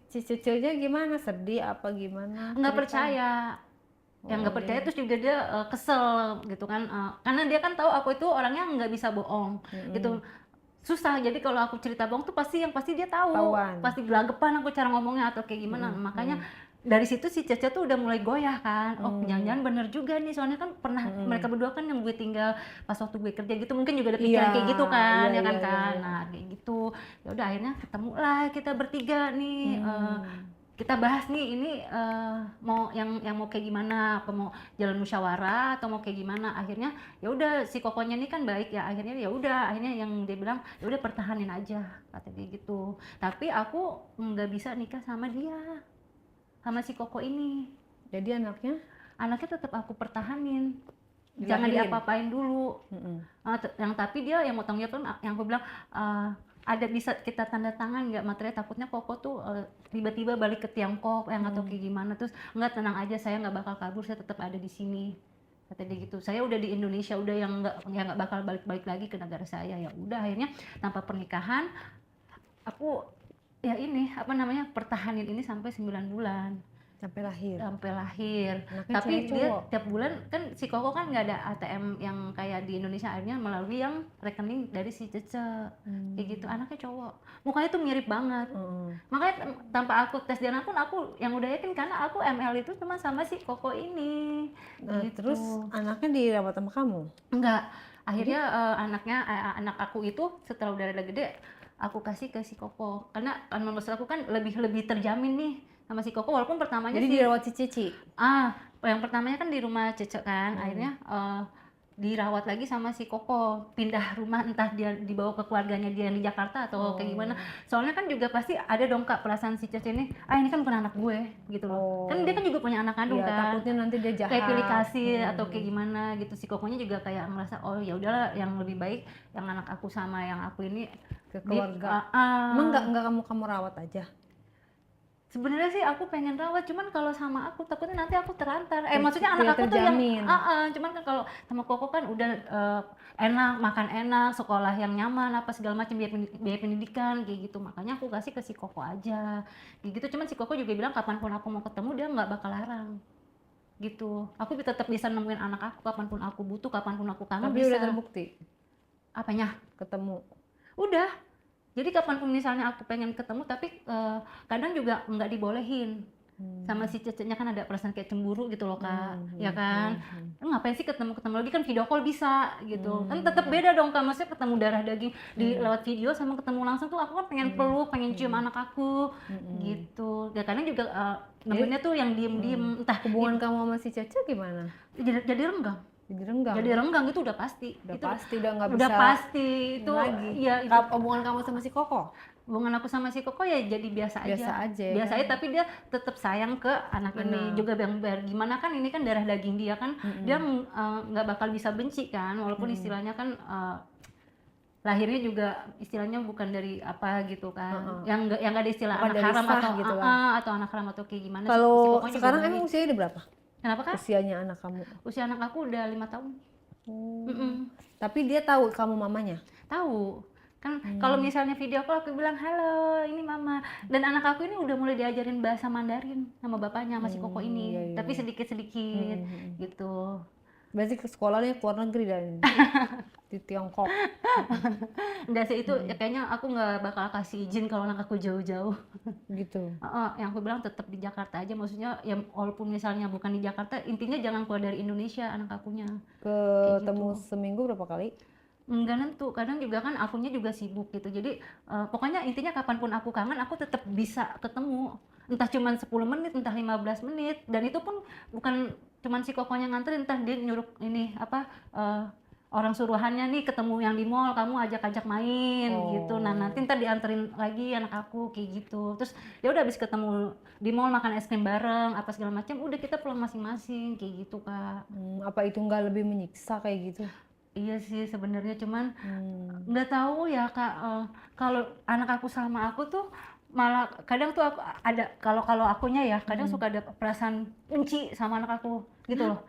si Cece-nya gimana? Sedih apa gimana? Nggak percaya. Yang nggak percaya, terus juga dia kesel gitu kan, karena dia kan tahu aku itu orangnya nggak bisa bohong gitu, susah. Jadi kalau aku cerita bohong tuh pasti dia tahu. Tauan. Pasti gelagapan aku cara ngomongnya atau kayak gimana. Makanya dari situ si Cece tuh udah mulai goyah kan. Oh jangan-jangan bener juga nih, soalnya kan pernah mereka berdua kan yang gue tinggal pas waktu gue kerja gitu, mungkin juga ada pikiran kayak gitu kan. Nah kayak gitu. Ya udah akhirnya ketemu lah kita bertiga nih. Kita bahas nih ini mau yang mau kayak gimana, apa mau jalan musyawarah atau mau kayak gimana. Akhirnya ya udah si Kokonya ini kan baik ya, akhirnya yang dia bilang ya udah pertahanin aja, kata dia gitu. Tapi aku nggak bisa nikah sama dia, sama si Koko ini. Jadi anaknya tetap aku pertahanin, jangan dilahirin. diapa-apain dulu. Yang tapi dia yang mau tanggung jawab kan, yang aku bilang ada bisa kita tanda tangan nggak materai, takutnya Koko tuh tiba-tiba balik ke Tiongkok yang atau kayak gimana, terus nggak, tenang aja, saya nggak bakal kabur, saya tetap ada di sini, kata dia gitu. Saya udah di Indonesia, udah yang nggak bakal balik-balik lagi ke negara saya. Ya udah, akhirnya tanpa pernikahan aku ya ini apa namanya pertahanin ini sampai 9 bulan. Sampai lahir. Sampai lahir. Anaknya Tapi cewek dia cowok? tiap bulan kan si Koko kan nggak ada ATM yang kayak di Indonesia, akhirnya melalui yang rekening dari si Cece. Kayak gitu. Anaknya cowok. Mukanya tuh mirip banget. Makanya tanpa aku tes DNA pun aku yang udah yakin, karena aku ML itu cuma sama si Koko ini. Nah, Gitu. terus anaknya dirawat sama kamu? Enggak. Akhirnya anak aku itu setelah udah rada gede, aku kasih ke si Koko. Karena menurut aku kan lebih terjamin nih sama si Koko, walaupun pertamanya Jadi sih dirawat si Cici? yang pertamanya kan di rumah Cece kan, akhirnya dirawat lagi sama si Koko, pindah rumah, entah dia dibawa ke keluarganya dia yang di Jakarta atau kayak gimana. Soalnya kan juga pasti ada dong Kak perasaan si Cece ini, ini kan bukan anak gue gitu loh. Kan dia kan juga punya anak kandung Iya, kan. takutnya nanti dia jahat. Kayak pilih kasih atau kayak gimana gitu. Si Kokonya juga kayak ngerasa, oh ya udahlah, yang lebih baik yang anak aku sama yang aku ini Ke keluarga. Emang nggak kamu rawat aja? Sebenarnya sih aku pengen rawat, cuman kalau sama aku takutnya nanti aku terantar. Maksudnya anak aku terjamin. tuh yang cuman kan kalau sama Koko kan udah enak, makan enak, sekolah yang nyaman, apa segala macam, biaya pendidikan kayak gitu. Makanya aku kasih ke si Koko aja. Kayak gitu. Cuman si Koko juga bilang kapanpun aku mau ketemu dia nggak bakal larang. Gitu. Aku tetap bisa nemuin anak aku kapanpun aku butuh, kapanpun aku kangen. Tapi bisa. udah terbukti? Apanya? Ketemu? Udah. Jadi kapanpun misalnya aku pengen ketemu, tapi kadang juga nggak dibolehin. Sama si Cecenya kan ada perasaan kayak cemburu gitu loh Kak, ya kan? Ngapain sih ketemu lagi, kan video call bisa gitu. Kan tetap beda dong Kak, maksudnya ketemu darah daging di lewat video sama ketemu langsung tuh aku kan pengen peluk, pengen cium anak aku gitu. Ya kadang juga nemuinnya tuh yang diem-diem, entah Hubungan kamu sama si Cece gimana? jadi renggang. Jadi renggang itu udah pasti. Udah itu pasti, udah nggak bisa udah pasti itu lagi. ya. Hubungan kamu sama si Koko? Hubungan aku sama si Koko ya jadi biasa aja. Biasa aja, tapi dia tetap sayang ke anak ini juga, biar gimana kan ini kan darah daging dia kan, dia nggak bakal bisa benci kan, walaupun istilahnya kan lahirnya juga istilahnya bukan dari apa gitu kan, yang nggak ada istilah bukan anak haram atau gitu atau anak haram atau kayak gimana. Kalau sekarang emang usianya udah berapa? Kenapa Kak? Usianya anak kamu? Usia anak aku udah 5 tahun. Tapi dia tahu kamu mamanya? Tahu. Kan kalau misalnya video call aku bilang, halo ini mama, dan anak aku ini udah mulai diajarin bahasa Mandarin sama bapaknya, sama si Koko ini, tapi sedikit-sedikit gitu. Berarti ke sekolahnya keluar negeri dan di Tiongkok. Enggak sih, itu ya kayaknya aku nggak bakal kasih izin kalau anak aku jauh-jauh Gitu. yang aku bilang tetap di Jakarta aja, maksudnya ya walaupun misalnya bukan di Jakarta, intinya jangan keluar dari Indonesia anak akunya. Ketemu seminggu berapa kali? Enggak nentu, kadang juga kan akunya juga sibuk gitu, jadi pokoknya intinya kapanpun aku kangen aku tetap bisa ketemu, entah cuman 10 menit, entah 15 menit, dan itu pun bukan cuman si Kokonya nganterin, entah dia nyuruh ini apa orang suruhannya nih ketemu yang di mall, kamu ajak main gitu. Nah nanti ntar dianterin lagi anak aku kayak gitu. Terus ya udah habis ketemu di mall makan es krim bareng apa segala macam, udah kita pulang masing-masing kayak gitu Kak. Apa itu nggak lebih menyiksa kayak gitu? Iya sih sebenarnya, cuman nggak tahu ya Kak, kalau anak aku sama aku tuh malah kadang tuh aku ada, kalau akunya ya kadang suka ada perasaan benci sama anak aku gitu loh.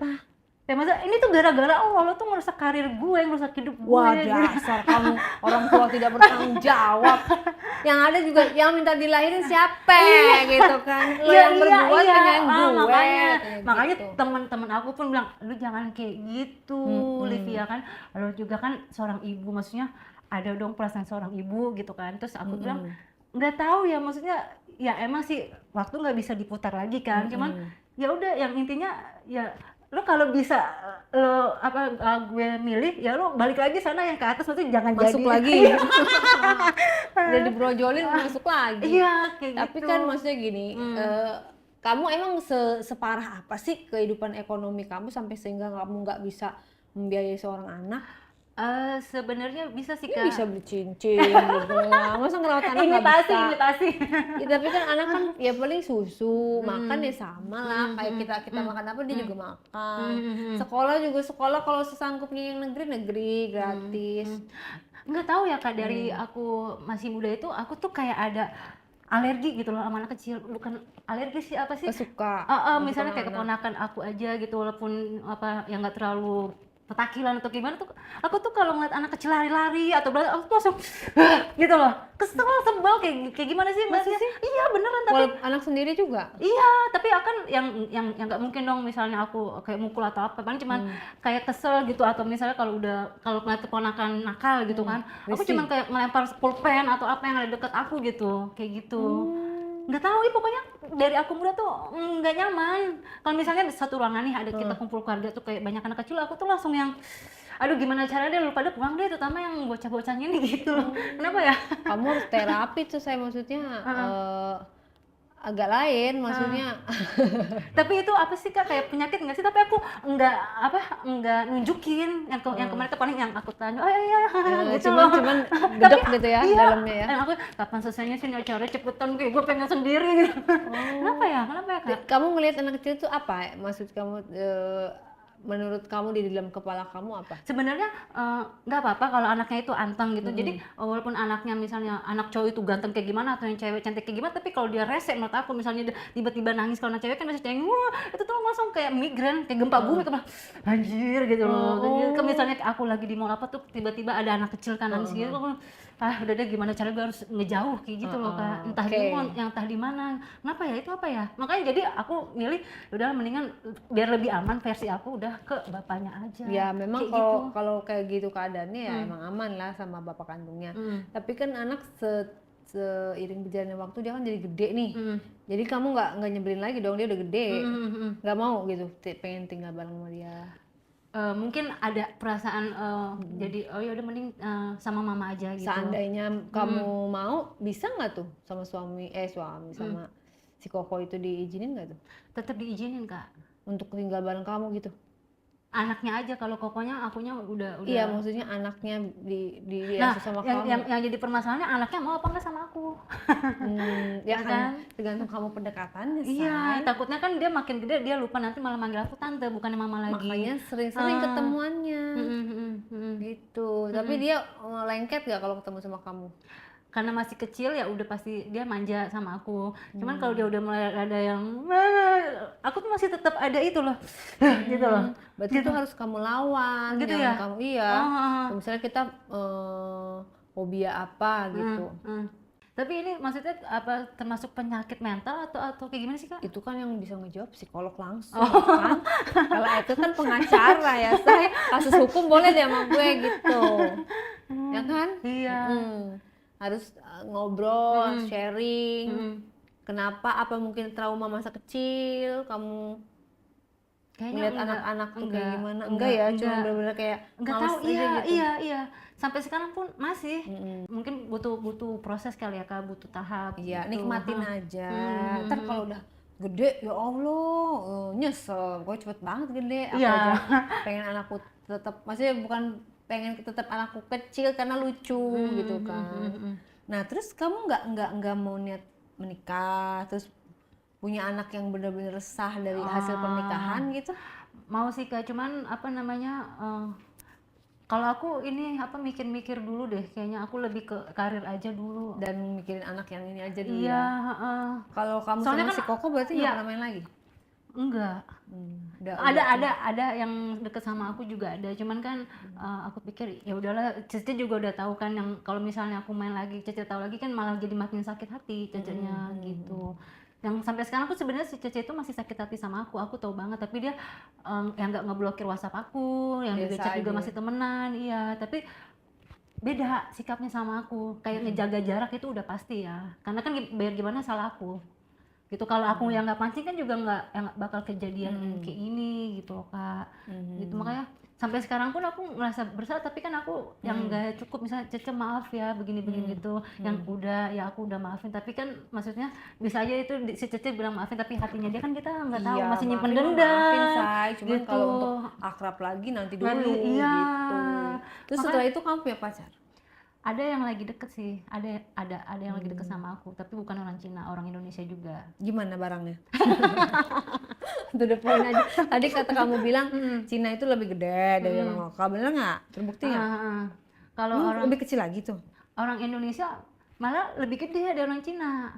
Ya masa ini tuh gara-gara lo tuh ngerusak karir gue, ngerusak hidup gue. Wah dasar kamu orang tua tidak bertanggung jawab. Yang ada juga yang minta dilahirin siapa gitu kan. Lo yang berbuat dengan gue. Makanya teman-teman aku pun bilang, lu jangan kayak gitu Livia kan. Lo juga kan seorang ibu, maksudnya ada dong perasaan seorang ibu gitu kan. Terus aku bilang nggak tahu ya, maksudnya ya emang sih waktu nggak bisa diputar lagi kan. Cuman ya udah, yang intinya ya lo kalau bisa lo gue milih ya lo balik lagi sana yang ke atas, maksudnya jangan masuk jadi lagi. Udah dibrojolin masuk lagi. Iya kayak tapi gitu. Kan maksudnya gini, kamu emang separah apa sih kehidupan ekonomi kamu sampai sehingga kamu nggak bisa membiayai seorang anak? Sebenarnya bisa sih Ya Kak. bisa beli cincin gitu lah. Masa ngerawat anak nggak Imitasi, bisa? imitasi. Ya, tapi kan anak kan ya paling susu, makan ya sama lah. Kayak Mhm, kita makan apa dia juga makan. mhm. Sekolah juga sekolah kalau sesanggupnya yang negeri gratis. Nggak tahu ya Kak, dari Hmm. aku masih muda itu aku tuh kayak ada alergi gitu loh sama anak kecil. Bukan alergi sih, apa sih? Kesuka, kesuka Misalnya sama kayak anak. keponakan aku aja gitu, walaupun apa yang nggak terlalu petakilan atau gimana tuh, aku tuh kalau ngeliat anak kecil lari-lari atau aku tuh langsung gitu loh, kesel, sebel, kayak gimana sih Masa mbaknya? sih? Iya beneran, tapi Walaupun anak sendiri juga. iya, tapi akan yang nggak mungkin dong misalnya aku kayak mukul atau apa, paling cuman kayak kesel gitu, atau misalnya kalau ngeliat keponakan nakal gitu kan, aku cuman Risih. kayak ngelempar pulpen atau apa yang ada deket aku gitu, kayak gitu. Hmm. Nggak tahu ya, pokoknya dari aku muda tuh nggak nyaman. Kalau misalnya di satu ruangan nih ada kita kumpul keluarga tuh kayak banyak anak kecil, aku tuh langsung yang aduh gimana caranya deh lu pada pulang deh, terutama yang bocah-bocahnya ini gitu loh. Kenapa ya? Kamu harus terapi tuh, saya maksudnya agak lain maksudnya. Tapi itu apa sih Kak, kayak penyakit nggak sih? Tapi aku nggak nunjukin. Yang kemarin tuh paling yang aku tanya, oh iya gitu cuman loh. cuman Tapi gedek gitu ya iya, dalamnya ya. dan aku kapan selesainya sih nih acara, cepetan kayak gue pengen sendiri gitu. Kenapa ya? Kenapa ya Kak? Kamu ngelihat anak kecil itu apa? Maksud kamu menurut kamu di dalam kepala kamu apa? Sebenarnya nggak apa-apa kalau anaknya itu anteng gitu. Jadi walaupun anaknya misalnya anak cowok itu ganteng kayak gimana atau yang cewek cantik kayak gimana, tapi kalau dia rese menurut aku, misalnya dia tiba-tiba nangis, kalau anak cewek kan biasanya cengeng, wah itu tuh langsung kayak migran, kayak gempa bumi, kayak anjir gitu loh. Kayak misalnya aku lagi di mall apa tuh tiba-tiba ada anak kecil kan nangis gitu, aku, udah deh gimana cara gue harus ngejauh kayak gitu loh Kak. Entah di mall, yang entah di mana. Kenapa ya, itu apa ya? Makanya jadi aku milih udah mendingan biar lebih aman, versi aku udah ke bapaknya aja. Ya memang Kayak kalau gitu. kalau kayak gitu keadaannya ya emang aman lah sama bapak kandungnya. Tapi kan anak seiring berjalannya waktu dia kan jadi gede nih. Jadi kamu nggak nyebelin lagi dong, dia udah gede. Nggak mau gitu, pengen tinggal bareng sama dia. Mungkin ada perasaan jadi oh ya udah mending sama mama aja gitu. Seandainya kamu mau, bisa nggak tuh sama suami sama si Koko itu diizinin nggak tuh Tetap diizinin Kak. untuk tinggal bareng kamu gitu? Anaknya aja, kalau kokonya akunya udah. Iya, maksudnya anaknya Nah, diasuh sama yang, kamu. yang jadi permasalahannya anaknya mau apa enggak sama aku. Ya kan, kan? tergantung kamu pendekatannya, Iya, say. takutnya kan dia makin gede dia lupa, nanti malah manggil aku tante bukannya mama lagi. Makanya sering-sering ketemuannya gitu. Tapi dia lengket gak kalau ketemu sama kamu? Karena masih kecil ya udah pasti dia manja sama aku. Cuman kalau dia udah mulai ada yang aku tuh masih tetap ada itu loh. Gitu loh. Berarti itu harus kamu lawan. Gitu Jangan ya? kamu iya. Misalnya kita fobia apa gitu. Tapi ini maksudnya apa, termasuk penyakit mental atau kayak gimana sih Kak? Itu kan yang bisa ngejawab psikolog langsung kan. Kalau itu kan pengacara ya, saya kasus hukum boleh deh sama gue gitu. Ya kan? Iya. Harus ngobrol, sharing. Kenapa, apa mungkin trauma masa kecil kamu Kayaknya ngeliat anak-anak tuh kayak gimana? Cuma enggak. bener-bener kayak Enggak males tahu, aja gitu. iya. Sampai sekarang pun masih. Mungkin butuh proses kali ya Kak, butuh tahap. Iya, gitu. nikmatin aja. Ntar kalau udah gede, ya Allah, nyesel. Gue cepet banget gede. Aku Iya. aja pengen anakku tetap, maksudnya bukan pengen tetap anakku kecil karena lucu gitu kan. Nah, terus kamu nggak mau niat menikah, terus punya anak yang benar-benar sah dari hasil pernikahan gitu? Mau sih Kak, cuman apa namanya, kalau aku ini apa mikir-mikir dulu deh, kayaknya aku lebih ke karir aja dulu. Dan mikirin anak yang ini aja dulu Iya, ya. heeh. Kalau kamu Soalnya sama kan si Koko berarti nggak iya. pernah main lagi? Enggak. Ada yang deket sama aku juga ada, cuman kan aku pikir ya udahlah, Cece juga udah tahu kan, yang kalau misalnya aku main lagi, Cece tahu lagi kan malah jadi makin sakit hati Cecenya gitu. Yang sampai sekarang aku sebenarnya si Cece itu masih sakit hati sama aku tahu banget, tapi dia yang nggak ngeblokir WhatsApp aku, yang di Biasa WhatsApp juga aja. masih temenan, iya, tapi beda sikapnya sama aku, kayak ngejaga jarak itu udah pasti ya, karena kan biar gimana salah aku gitu. Kalau aku yang nggak pancing kan juga nggak bakal kejadian kayak ini gitu loh Kak. Gitu makanya sampai sekarang pun aku ngerasa bersalah, tapi kan aku yang nggak cukup, misalnya Cece maaf ya begini-begini gitu, yang udah ya aku udah maafin, tapi kan maksudnya bisa aja itu si Cece bilang maafin tapi hatinya dia kan kita nggak tahu, Iya, masih nyimpen maafin mah dendam maafin say, cuman gitu. kalau untuk akrab lagi nanti dulu Iya. gitu. Terus setelah itu kamu punya pacar? Ada yang lagi deket sih, ada yang lagi deket sama aku, tapi bukan orang Cina, orang Indonesia juga. Gimana barangnya? To the point aja. Tadi kata kamu bilang Cina itu lebih gede dari orang lokal, bener nggak? Terbukti nggak? Kalau orang Lebih kecil lagi tuh? orang Indonesia malah lebih gede dari orang Cina.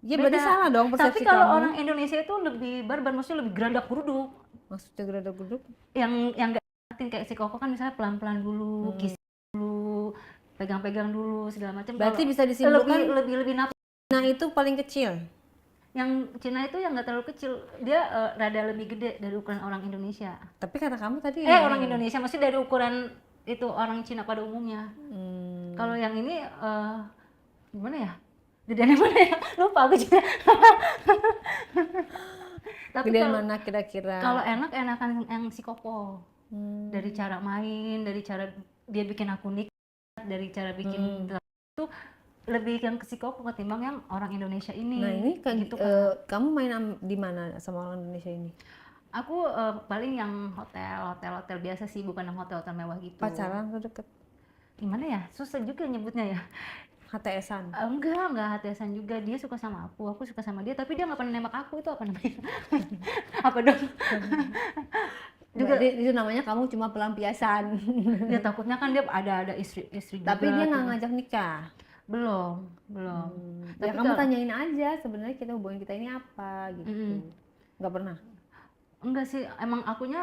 Ya berarti Beda. salah dong Tapi persepsi kalau kamu. orang Indonesia itu lebih barbar, maksudnya lebih geradak geruduk. Maksudnya gerada-geruduk? Yang nggak ngerti kayak si Koko kan misalnya pelan-pelan dulu, kiss dulu, pegang-pegang dulu segala macam. Berarti Kalau bisa disimpulkan lebih nafsu. Cina itu paling kecil. Yang Cina itu yang nggak terlalu kecil, dia rada lebih gede dari ukuran orang Indonesia. Tapi kata kamu tadi Orang Indonesia, maksudnya dari ukuran itu orang Cina pada umumnya. Kalau yang ini gimana ya? Gedeannya mana ya? Lupa aku juga. Tapi gedean mana kira-kira? kalau enakan yang si Koko. Dari cara main, dari cara dia bikin aku nikmat, dari cara bikin itu lebih yang ke si Koko ketimbang yang orang Indonesia ini. Nah ini kayak gitu. kamu main di mana sama orang Indonesia ini? Aku paling yang hotel biasa sih, bukan yang hotel mewah gitu. Pacaran atau deket? Gimana ya? Susah juga nyebutnya ya. HTS-an? Enggak HTS-an juga. Dia suka sama aku suka sama dia, tapi dia nggak pernah nembak aku. Itu apa namanya? Apa dong? Juga itu namanya kamu cuma pelampiasan. Dia takutnya kan dia ada istri juga. Tapi dia nggak ngajak nikah? Belum. Ya kamu tanyain aja sebenarnya kita hubungan kita ini apa gitu. Nggak pernah? Enggak sih, emang akunya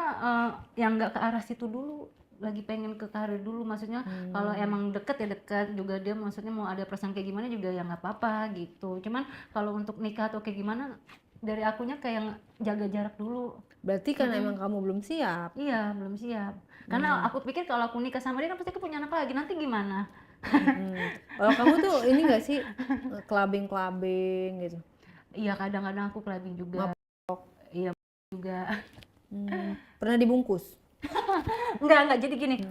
yang nggak ke arah situ dulu, lagi pengen ke karir dulu, maksudnya kalau emang deket ya deket juga, dia maksudnya mau ada perasaan kayak gimana juga ya nggak apa-apa gitu. Cuman kalau untuk nikah atau kayak gimana, dari akunya kayak yang jaga jarak dulu. Berarti kan emang kamu belum siap? Iya, belum siap. Karena aku pikir kalau aku nikah sama dia kan pasti aku punya anak lagi, nanti gimana? Kalau kamu tuh ini nggak sih clubbing gitu? Iya, kadang-kadang aku clubbing juga. Iya juga. Pernah dibungkus? Enggak, jadi gini,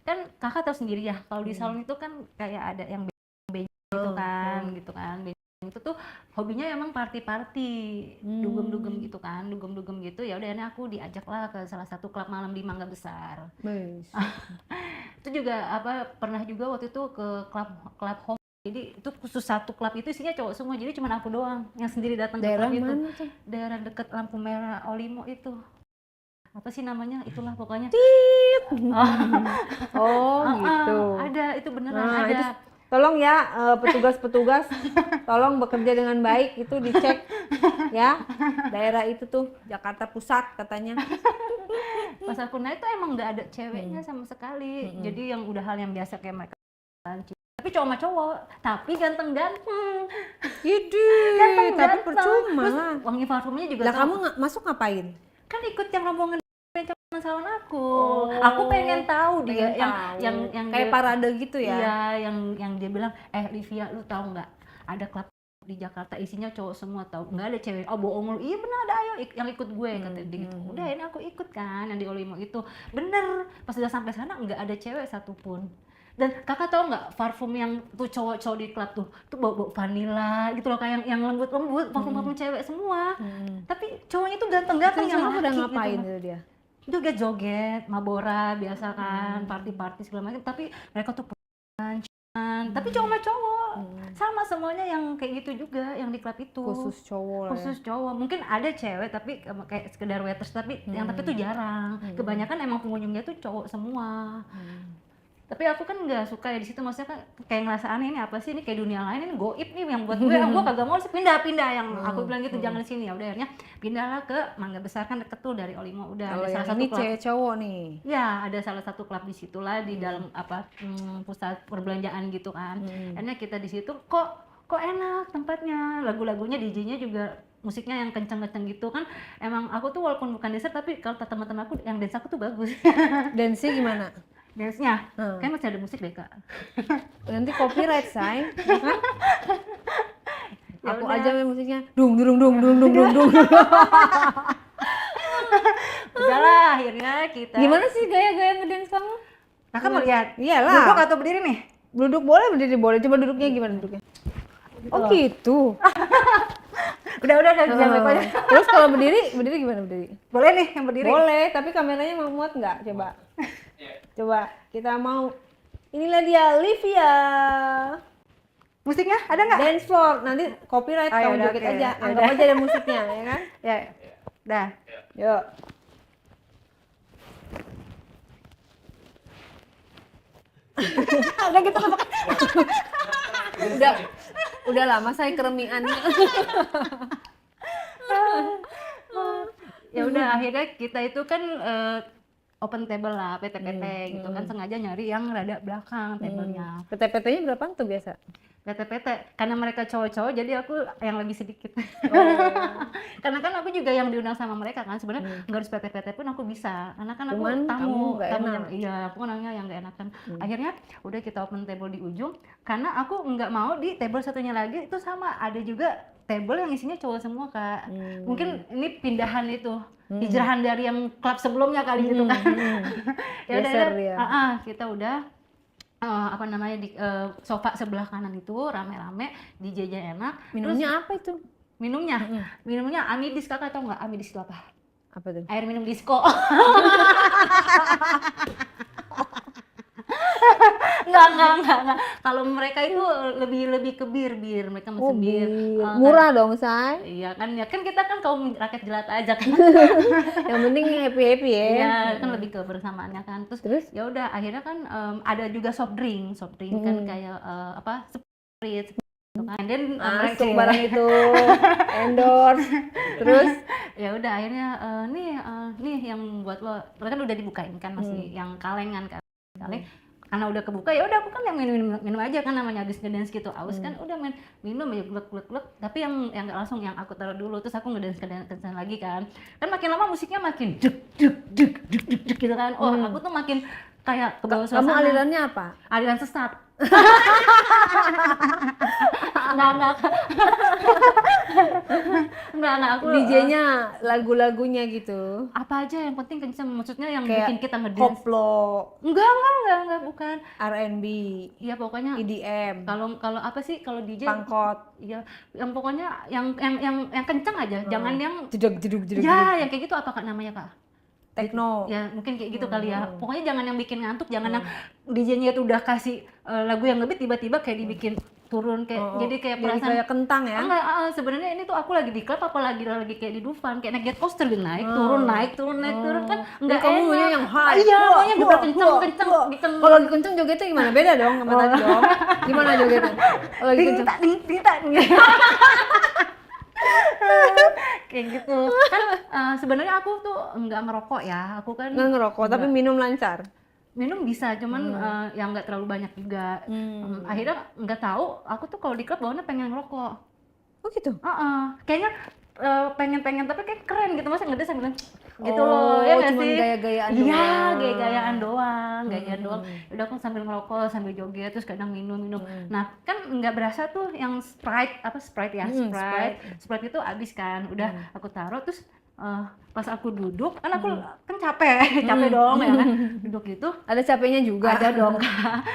kan kakak tahu sendiri ya, kalau di salon itu kan kayak ada yang gitu kan. Itu tuh hobinya emang party dugem gitu. Ya udah, ini aku diajak lah ke salah satu klub malam di Mangga Besar. Itu juga pernah juga waktu itu ke klub home. Jadi itu khusus satu klub itu isinya cowok semua, jadi cuma aku doang yang sendiri datang ke klub itu. Mana tuh? Daerah dekat lampu merah Olimo itu. Apa sih namanya? Itulah pokoknya. Gitu. Ada, itu beneran Nah, ada. itu tolong ya petugas tolong bekerja dengan baik, itu dicek ya. Daerah itu tuh Jakarta Pusat katanya. Pas aku naik tuh emang nggak ada ceweknya sama sekali. Jadi yang udah hal yang biasa kayak mereka. Tapi cowok sama cowok, tapi ganteng-ganteng. Tapi percuma Terus lah. wangi parfumnya juga. Lah kamu masuk ngapain? Kan ikut yang rombongan salon aku. Aku pengen tahu dia yang kayak parade gitu ya. Iya, yang dia bilang, Livia, lu tahu nggak? Ada klub di Jakarta isinya cowok semua, tahu nggak ada cewek. Oh, bohong lu. Iya benar, ada, ayo yang ikut gue, kata dia gitu. Udah, ini aku ikut kan yang di Olimo itu. Bener, pas udah sampai sana nggak ada cewek satupun. Dan kakak tahu nggak, parfum yang tuh cowok-cowok di klub tuh bau vanilla gitu loh, kayak yang lembut-lembut, parfum cewek semua. Tapi cowoknya tuh ganteng-ganteng yang laki udah gitu. ngapain itu dia? Joget, mabora biasa kan, party segala macam. Tapi mereka tuh tapi cowok sama cowok sama semuanya yang kayak gitu juga, yang di klub itu Khusus cowok lah ya. khusus cowok. Mungkin ada cewek tapi kayak sekedar waiters, tapi yang tapi itu jarang. Kebanyakan emang pengunjungnya tuh cowok semua. Tapi aku kan nggak suka ya di situ, maksudnya kan kayak ngerasa aneh, ini apa sih, ini kayak dunia lain, ini goib nih yang buat gue. Gue kagak mau, pindah yang aku bilang gitu, jangan di sini. Ya udah, akhirnya pindahlah ke Mangga Besar, kan deket tuh dari Olimo. Udah Kalau ada salah yang satu ini klub. cewek cowok nih. Ya, ada salah satu klub di situ lah, di dalam pusat perbelanjaan gitu kan. Akhirnya kita di situ kok enak tempatnya, lagu-lagunya, DJ-nya juga musiknya yang kenceng-kenceng gitu kan. Emang aku tuh walaupun bukan dancer, tapi kalau teman-teman aku yang dance aku tuh bagus. Dance gimana? Dance-nya? Kan masih ada musik deh, Kak. Nanti copyright, say. Kan? Ya Aku udah. aja main musiknya dung dung dung dung dung dung dung. Udahlah, akhirnya kita. Gimana sih gaya-gaya ngedance kamu? Kakak mau lihat? Iyalah. Duduk atau berdiri nih? Duduk boleh, berdiri boleh. Coba duduknya gimana duduknya? Oh gitu. Udah jangan lupa aja. Terus kalau berdiri gimana berdiri? Boleh nih yang berdiri. Boleh, tapi kameranya mau muat nggak? Coba. Coba, kita mau. Inilah dia, Livia. Musiknya ada nggak? Dance floor, nanti copyright, Oh, kamu yaudah, joget oke. aja. Yaudah. Anggap aja ada musiknya, ya kan? Ya, dah. Yuk. Udah gitu. Udah lama saya keremiannya. Ya udah, akhirnya kita itu kan open table lah, PT-PT gitu kan, sengaja nyari yang rada belakang tablenya. PT-PT-nya berapaan tuh biasa? PT-PT, karena mereka cowok-cowok jadi aku yang lebih sedikit. Karena kan aku juga yang diundang sama mereka kan, sebenarnya nggak harus PT-PT pun aku bisa, karena kan aku Cuman kamu tamu, nggak tamunya, enak. iya aku orangnya yang nggak enakan. Akhirnya udah kita open table di ujung, karena aku nggak mau di table satunya lagi itu sama ada juga table yang isinya cowok semua Kak. Mungkin ini pindahan itu, hijrahan dari yang klub sebelumnya kali gitu kan. Ya udah, Geser ya. kita udah apa namanya di sofa sebelah kanan itu rame-rame, DJ-nya enak. Minumnya apa itu? Minumnya Amidis. Kakak tahu nggak Amidis itu apa? Apa tuh? Air minum disco. Enggak. Kalau mereka itu lebih ke bir. Mereka mesen bir. Murah dong, Say. Iya kan, ya kan kita kan kaum rakyat jelata aja kan. Yang penting happy ya. Iya, kan lebih ke bersamaannya kan. Terus? Ya udah akhirnya kan ada juga soft drink kan kayak apa? Sprite gitu kan. And then Masuk barang itu endorse. Terus ya udah akhirnya nih yang buat lo kan udah dibukain kan, masih yang kalengan kan. Karena udah kebuka ya udah aku kan yang minum aja kan, namanya habis ngedance gitu aus kan, udah minum aja glek tapi yang nggak langsung, yang aku taruh dulu terus aku ngedance lagi kan makin lama musiknya makin deg gitu kan. Aku tuh makin kayak ke bawah suasana. kamu alirannya apa? Aliran sesat. Enggak aku DJ-nya lagu-lagunya gitu. apa aja yang penting kenceng, maksudnya yang Kayak bikin kita ngedance. koplo, Enggak, bukan. R&B, Iya pokoknya EDM, kalau apa sih kalau DJ? pangkot, Iya, yang pokoknya yang kencang aja, jangan yang jedug. ya yang kayak gitu apa Kak namanya Kak? Tekno. Ya mungkin kayak gitu kali ya. Pokoknya jangan yang bikin ngantuk, jangan yang DJ-nya itu udah kasih lagu yang lebih tiba-tiba kayak dibikin turun kayak jadi kayak Jadi perasaan kayak kentang ya. enggak, sebenarnya ini tuh aku lagi di klub apa lagi kayak di Dufan, kayak naik jet coaster gitu, naik turun kan enggak Kamu enak. maunya yang high. Iya, Wah, maunya wah, getar kenceng wah. kenceng. Kalau lagi kenceng jogetnya gimana? Beda dong sama tadi dong. Gimana jogetnya? Kalau lagi kenceng. Tinta. Kayak gitu kan. Sebenarnya aku tuh nggak ngerokok ya, aku kan Nggak ngerokok, tapi minum lancar. minum bisa, cuman yang nggak terlalu banyak juga. Akhirnya nggak tahu, aku tuh kalau di klub bawaannya pengen ngerokok. Oh gitu? Kayaknya pengen tapi kayak keren gitu, masa ngedance sambil gitu loh, ya nggak cuman sih? gaya-gayaan Iya, doang. gaya-gayaan doang. Udah aku sambil ngerokok, sambil joget, terus kadang minum. Nah, kan nggak berasa tuh yang Sprite ya, Sprite itu habis kan. Udah aku taruh, terus pas aku duduk, kan aku kan capek dong ya kan. Duduk gitu, Ada capeknya juga. ada dong Kak.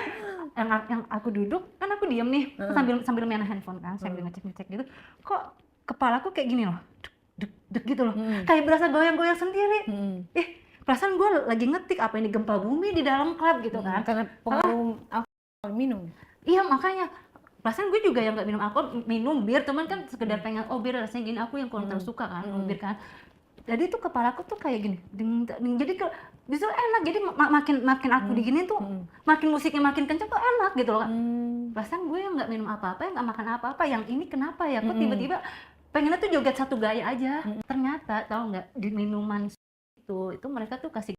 yang aku duduk kan aku diem nih, sambil main handphone kan, sambil ngecek gitu. Kok kepalaku kayak gini loh, deg gitu loh, kayak berasa goyang-goyang sendiri. Perasaan gue lagi ngetik apa ini gempa bumi di dalam klub gitu kan. Karena pengaruh alkohol minum. Iya makanya perasaan gue juga yang nggak minum alkohol, minum bir, teman kan sekedar pengen bir rasanya gini, aku yang kurang terlalu suka kan bir kan. Jadi tuh kepalaku tuh kayak gini, jadi justru enak, jadi makin aku diginin tuh makin musiknya makin kenceng tuh enak gitu loh Kak. Perasaan gue yang nggak minum apa-apa, yang nggak makan apa-apa, yang ini kenapa ya, kok tiba-tiba pengennya tuh joget satu gaya aja. Ternyata tahu nggak, di minuman itu mereka tuh kasih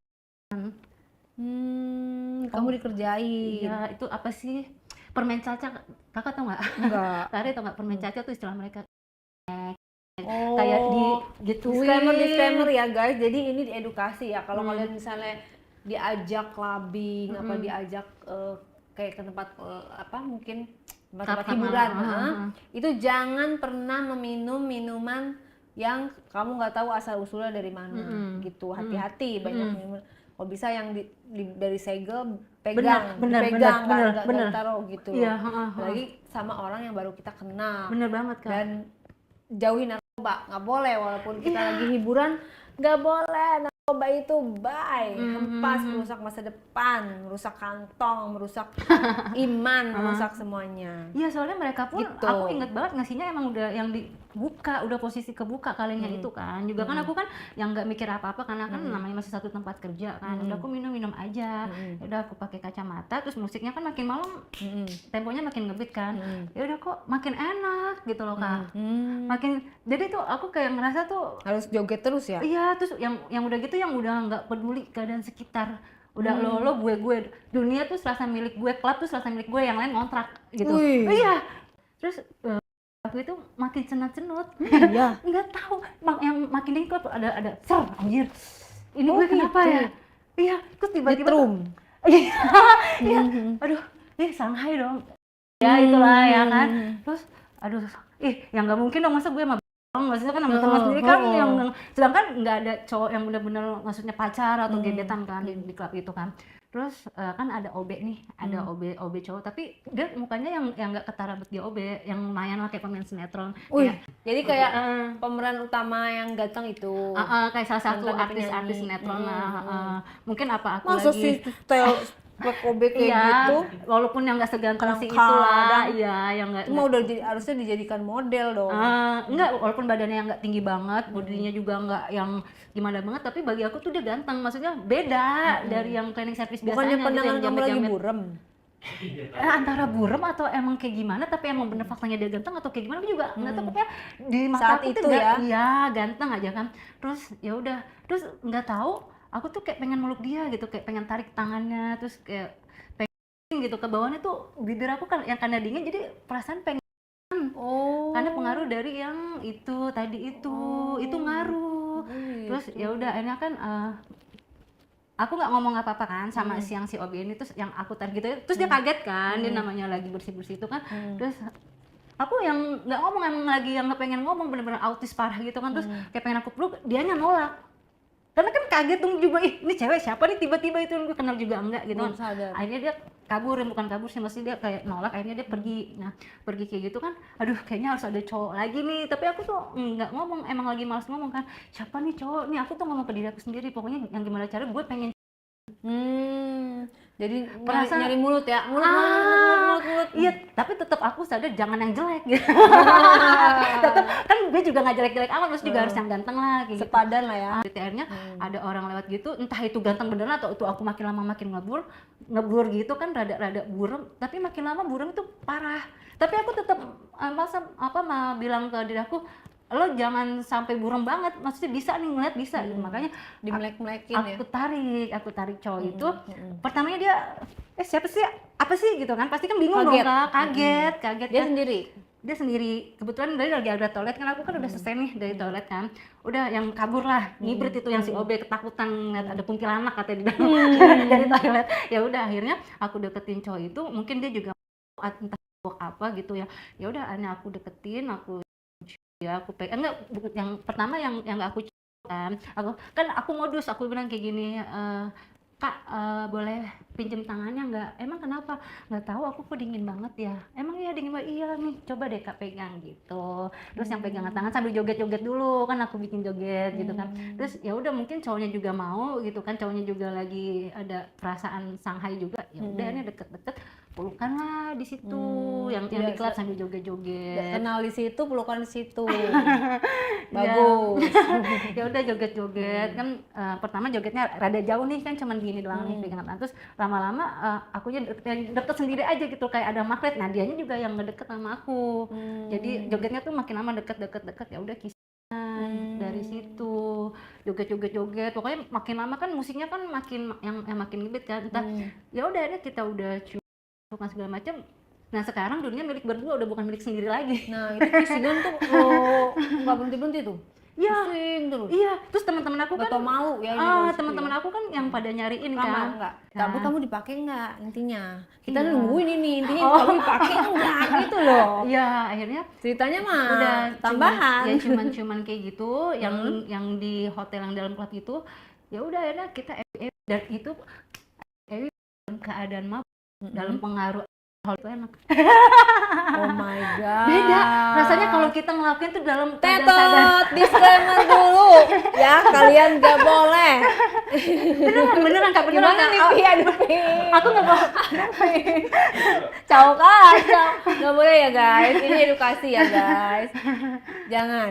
Kamu dikerjain. iya, itu apa sih, permen caca, kakak tau nggak? Enggak. Tari tau nggak, permen caca tuh istilah mereka. Oh, Kayak di gituin. disclaimer ya guys. Jadi ini edukasi ya. Kalau kalian misalnya diajak clubbing apa diajak kayak ke tempat apa mungkin tempat-tempat Cup sama, hiburan, heeh. itu jangan pernah meminum minuman yang kamu nggak tahu asal usulnya dari mana, gitu. Hati-hati, banyak minuman. Kalau bisa yang dari segel pegang, Benar, dipegang, benar. nggak ditaruh gitu. Iya, heeh. Apalagi sama orang yang baru kita kenal. Bener banget, Kak. Dan jauhi narkoba, nggak boleh, walaupun kita Iya. lagi hiburan, nggak boleh. Narkoba itu hempas, merusak masa depan, merusak kantong, merusak iman, merusak semuanya. Iya, soalnya mereka pun, Gitu. aku inget banget ngasihnya emang udah yang dibuka, udah posisi kebuka kalinya itu kan. Juga kan aku kan yang nggak mikir apa-apa karena kan namanya masih satu tempat kerja kan. Udah aku minum aja. Udah aku pakai kacamata, terus musiknya kan makin malam, temponya makin ngebeat kan. Ya udah kok makin enak gitu loh, Kak. Makin, jadi tuh aku kayak ngerasa tuh, Harus joget terus ya. iya, terus yang udah gitu yang udah nggak peduli keadaan sekitar. Udah lo gue dunia tuh serasa milik gue, klub tuh serasa milik gue, yang lain ngontrak gitu. Wih. Iya. Terus aku itu makin cenut-cenut. Iya. Nggak tahu, yang makin dingin tuh ada ser, anjir. Ini gue kenapa gitu. ya? Iya, terus tiba-tiba Nyetrum. iya. Iya. Aduh, Shanghai dong. Ya itulah ya kan. Terus aduh, yang nggak mungkin dong, masa gue sama maksudnya kan sama teman sendiri kan, yang sedangkan nggak ada cowok yang benar-benar maksudnya pacar atau gebetan kan di klub itu kan. Terus kan ada OB nih, ada OB cowok, tapi dia mukanya yang nggak ketara buat dia OB, yang lumayan lah kayak pemain sinetron. Wih, jadi kayak pemeran utama yang ganteng itu. Kayak salah satu Mantan artis penyanyi. sinetron lah. Mungkin apa aku Masa lagi sih style OB kayak iya, gitu? walaupun yang nggak seganteng si itu Kadang-kadang. lah, iya, yang nggak. Itu mah udah harusnya dijadikan model dong. Enggak, walaupun badannya yang nggak tinggi banget, bodinya juga nggak yang gimana banget, tapi bagi aku tuh dia ganteng, maksudnya beda dari yang cleaning service Bukannya biasanya gitu, pandangan yang kamu lagi jamet-jamet. burem? Antara burem atau emang kayak gimana, tapi emang bener faktanya dia ganteng atau kayak gimana, aku juga nggak tahu, pokoknya di mata Saat aku tuh itu ya? iya ganteng aja kan. Terus ya udah, terus nggak tahu, aku tuh kayak pengen meluk dia gitu, kayak pengen tarik tangannya, terus kayak pengen gitu ke bawahnya tuh, bibir aku kan yang karena dingin, jadi perasaan pengen. Oh. Karena pengaruh dari yang itu tadi itu ngaruh. Terus ya udah akhirnya kan aku nggak ngomong apa-apa kan sama si OB ini, terus yang aku tarik gitu, terus dia kaget kan, dia namanya lagi bersih-bersih itu kan. Terus aku yang nggak ngomong, emang lagi yang nggak pengen ngomong, bener-bener autis parah gitu kan. Terus kayak pengen aku peluk, dianya nolak. Karena kan kaget dong juga, ini cewek siapa nih tiba-tiba itu, yang gue kenal juga enggak gitu kan. Akhirnya dia kabur, bukan kabur sih, mesti dia kayak nolak, akhirnya dia pergi. Nah, pergi kayak gitu kan, aduh kayaknya harus ada cowok lagi nih, tapi aku tuh nggak ngomong, emang lagi malas ngomong kan, siapa nih cowok nih, aku tuh ngomong ke diri aku sendiri, pokoknya yang gimana cara gue pengen. Jadi Perasaan- nyari mulut ya, mulut. Iya, tapi tetap aku sadar jangan yang jelek gitu. Tetap kan gue juga nggak jelek-jelek amat, terus juga harus yang ganteng lah kayak gitu. Sepadan lah ya. DTR-nya ada orang lewat gitu, entah itu ganteng beneran atau itu aku makin lama makin ngeblur gitu kan, rada burem, tapi makin lama burem itu parah. Tapi aku tetap bilang ke diri aku, lo jangan sampai burem banget, maksudnya bisa nih ngeliat bisa gitu. Makanya Dimelek-melekin ya. aku tarik cowok itu. Pertamanya dia siapa sih, apa sih gitu kan, pasti kan bingung dong, Kak. Kaget Dia kan. sendiri. Dia sendiri, kebetulan dari lagi ada toilet kan, aku kan udah selesai nih dari toilet kan, udah yang kabur lah, ngibrit itu yang si OB ketakutan ngeliat ada kuntilanak katanya di dalam dari toilet. Ya udah akhirnya aku deketin cowok itu, mungkin dia juga entah apa gitu ya. Ya udah akhirnya aku deketin, aku pengen enggak, yang pertama yang nggak aku kan, aku modus, aku bilang kayak gini, Kak, boleh pinjem tangannya nggak? Emang kenapa? Nggak tahu, aku kok dingin banget ya. Emang iya dingin banget? Iya nih, coba deh Kak pegang gitu. Terus yang pegangan tangan sambil joget-joget dulu, kan aku bikin joget gitu kan. Terus ya udah, mungkin cowoknya juga mau gitu kan, cowoknya juga lagi ada perasaan Shanghai juga. Ya udah ini deket-deket, pelukan lah di situ, yang di klub sambil joget-joget. Kenal di situ, pelukan di situ. Bagus. Ya udah joget-joget kan, pertama jogetnya rada jauh nih kan, cuman gini doang nih pegangan tangan. Terus lama-lama akunya deket sendiri aja gitu, kayak ada magnet. Nah dianya juga yang ngedeket sama aku. Jadi jogetnya tuh makin lama deket. Ya udah kisan dari situ, joget. Pokoknya makin lama kan musiknya kan makin makin ngebit kan. Entah ya udah ini kita udah cukup segala macam. Nah sekarang dunia milik berdua, udah bukan milik sendiri lagi. Nah itu kisingan tuh nggak berhenti tuh. Iya. Pusing terus. Iya, terus teman-teman aku Gak kan tau malu ya. teman-teman aku kan yang pada nyariin Kamar kan. enggak? Kan. Tapi kamu dipakai enggak intinya? Kita Iya. nungguin ini intinya kamu dipakai enggak gitu loh. Iya, akhirnya Ceritanya mah udah tambahan. cuman kayak gitu yang di hotel yang dalam klub itu ya udah akhirnya kita dan itu dalam keadaan mabuk dalam pengaruh hal itu enak. Oh my god. Beda rasanya kalau kita ngelakuin tuh dalam keadaan sadar. Tetot, disclaimer dulu ya, kalian gak boleh. beneran Kak, beneran Gimana Kak. nih Pia? Aku nggak mau. Cau kacau. Gak boleh ya guys, ini edukasi ya guys. Jangan.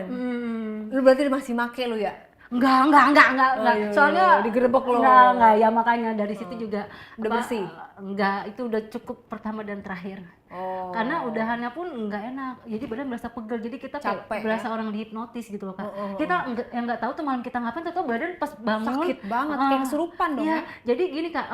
Lu berarti masih make lu ya? Enggak. iya, Soalnya digerebek loh. Enggak, ya makanya dari situ juga Udah bersih? Enggak, itu udah cukup pertama dan terakhir. Oh. Karena udahannya pun enggak enak. Jadi badan berasa pegel. Jadi kita kayak Capek, berasa ya? orang dihipnotis gitu loh, Kak. Kita enggak tahu tuh malam kita ngapain, tahu badan pas bangun Sakit banget, kayak kesurupan dong iya. ya. Jadi gini Kak,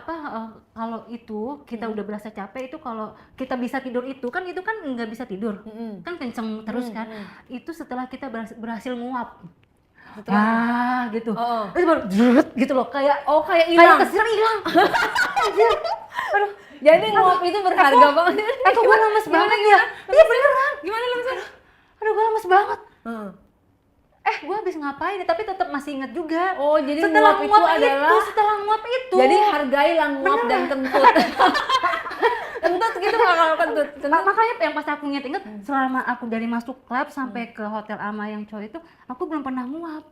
kalau itu kita udah berasa capek itu kalau kita bisa tidur itu kan enggak bisa tidur. Kan kenceng terus kan. Itu setelah kita berhasil nguap. Gitu. Terus baru jrut, gitu loh, kayak Hilang. kesir hilang. Anjir. Aduh, Jadi nguap itu berharga banget. kok gue lemes banget ya? Iya beneran. Gimana lemesnya? Aduh, gue lemes banget. Gue habis ngapain ya? Tapi tetap masih inget juga. Oh, jadi setelah nguap itu adalah setelah nguap itu. jadi hargailah nguap dan kentut. Kentut gitu nggak kalau kentut? Makanya yang pas aku inget-inget selama aku dari masuk klub sampai ke hotel Ama yang cowok itu, aku belum pernah nguap.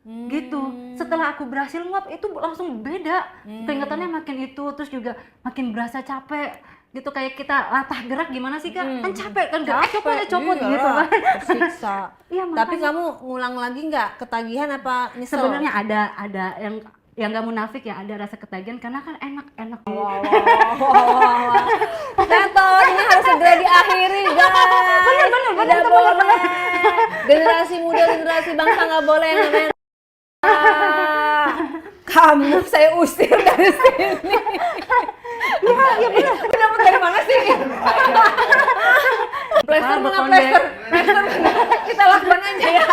Gitu. Setelah aku berhasil nguap itu langsung beda. Keingetannya makin itu, terus juga makin berasa capek. Gitu kayak kita latah gerak gimana sih Kak? Kan capek kan, copot iya, gitu kan. Siksa. Iya, Tapi makanya. kamu ngulang lagi nggak ketagihan apa nyesel? Sebenarnya ada yang nggak munafik ya, ada rasa ketagihan karena kan enak. Tetot, ini harus segera diakhiri guys. Bener, Tidak boleh. Generasi muda, generasi bangsa nggak boleh yang namanya. Kamu saya usir dari sini. Iya benar. Dapat dari mana sih? Plester mana plester? Plester mana? Kita lakukan aja ya.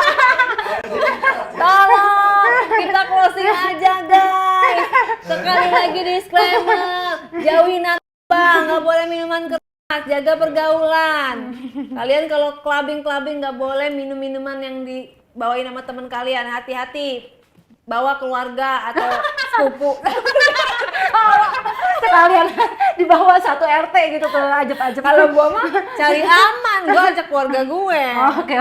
Tolong kita closing aja guys. Sekali lagi disclaimer, jauhi narkoba, nggak boleh minuman keras, jaga pergaulan. Kalian kalau clubbing nggak boleh minum minuman yang dibawain sama teman kalian, hati-hati. Bawa keluarga atau sepupu. Sekalian dibawa satu RT gitu ke ajab-ajab. Kalau gua mah cari aman, gua ajak keluarga gue. Oke.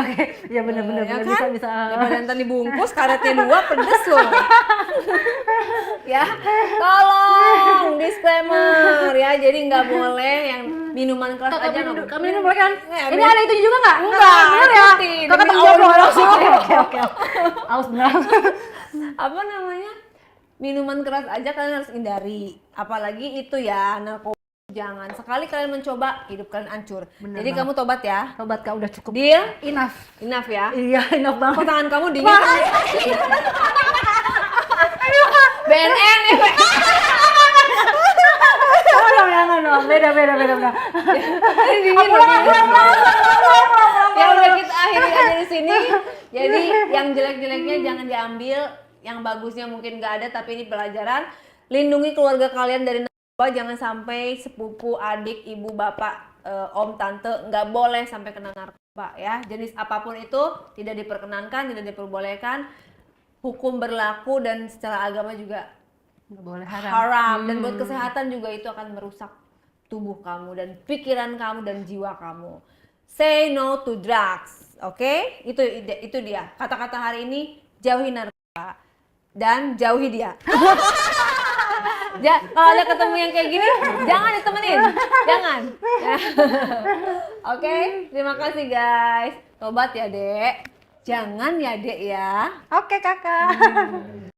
Ya bener Ya kan? bisa. Daripada ntar dibungkus, karetnya 2 pedes loh. Ya, tolong disclaimer ya. Jadi nggak boleh yang minuman keras Kakak aja. kamu minum boleh kan? Nggak, Ini ada itu juga nggak? Enggak, Bener ya? hati-hati. Kakak Demi tanggung jawab Allah. langsung. Oke. Aus bener. Apa namanya? Minuman keras aja kalian harus hindari. Apalagi itu ya, narkoba. Jangan sekali kalian mencoba, hidup kalian hancur. Bener Jadi banget. kamu tobat ya. Tobat Kak, udah cukup. Deal? Enough. Enough ya. Iya, enough banget. Kok tangan kamu dingin? BNN ya. Jangan dong. Beda. Dingin loh. Ya udah kita akhiri aja di sini. Jadi yang jelek-jeleknya jangan diambil, yang bagusnya mungkin nggak ada tapi ini pelajaran. Lindungi keluarga kalian dari narkoba, jangan sampai sepupu, adik, ibu, bapak, om, tante nggak boleh sampai kena narkoba ya. Jenis apapun itu tidak diperkenankan, tidak diperbolehkan. Hukum berlaku dan secara agama juga Nggak boleh haram. haram. Dan buat kesehatan juga itu akan merusak tubuh kamu dan pikiran kamu dan jiwa kamu. Say no to drugs, oke? Itu dia. Kata-kata hari ini, jauhi narkoba dan jauhi dia. Kalau ada ketemu yang kayak gini, jangan ditemenin, jangan. Oke, terima kasih guys. Tobat ya Dek, jangan ya Dek ya. Oke Kakak.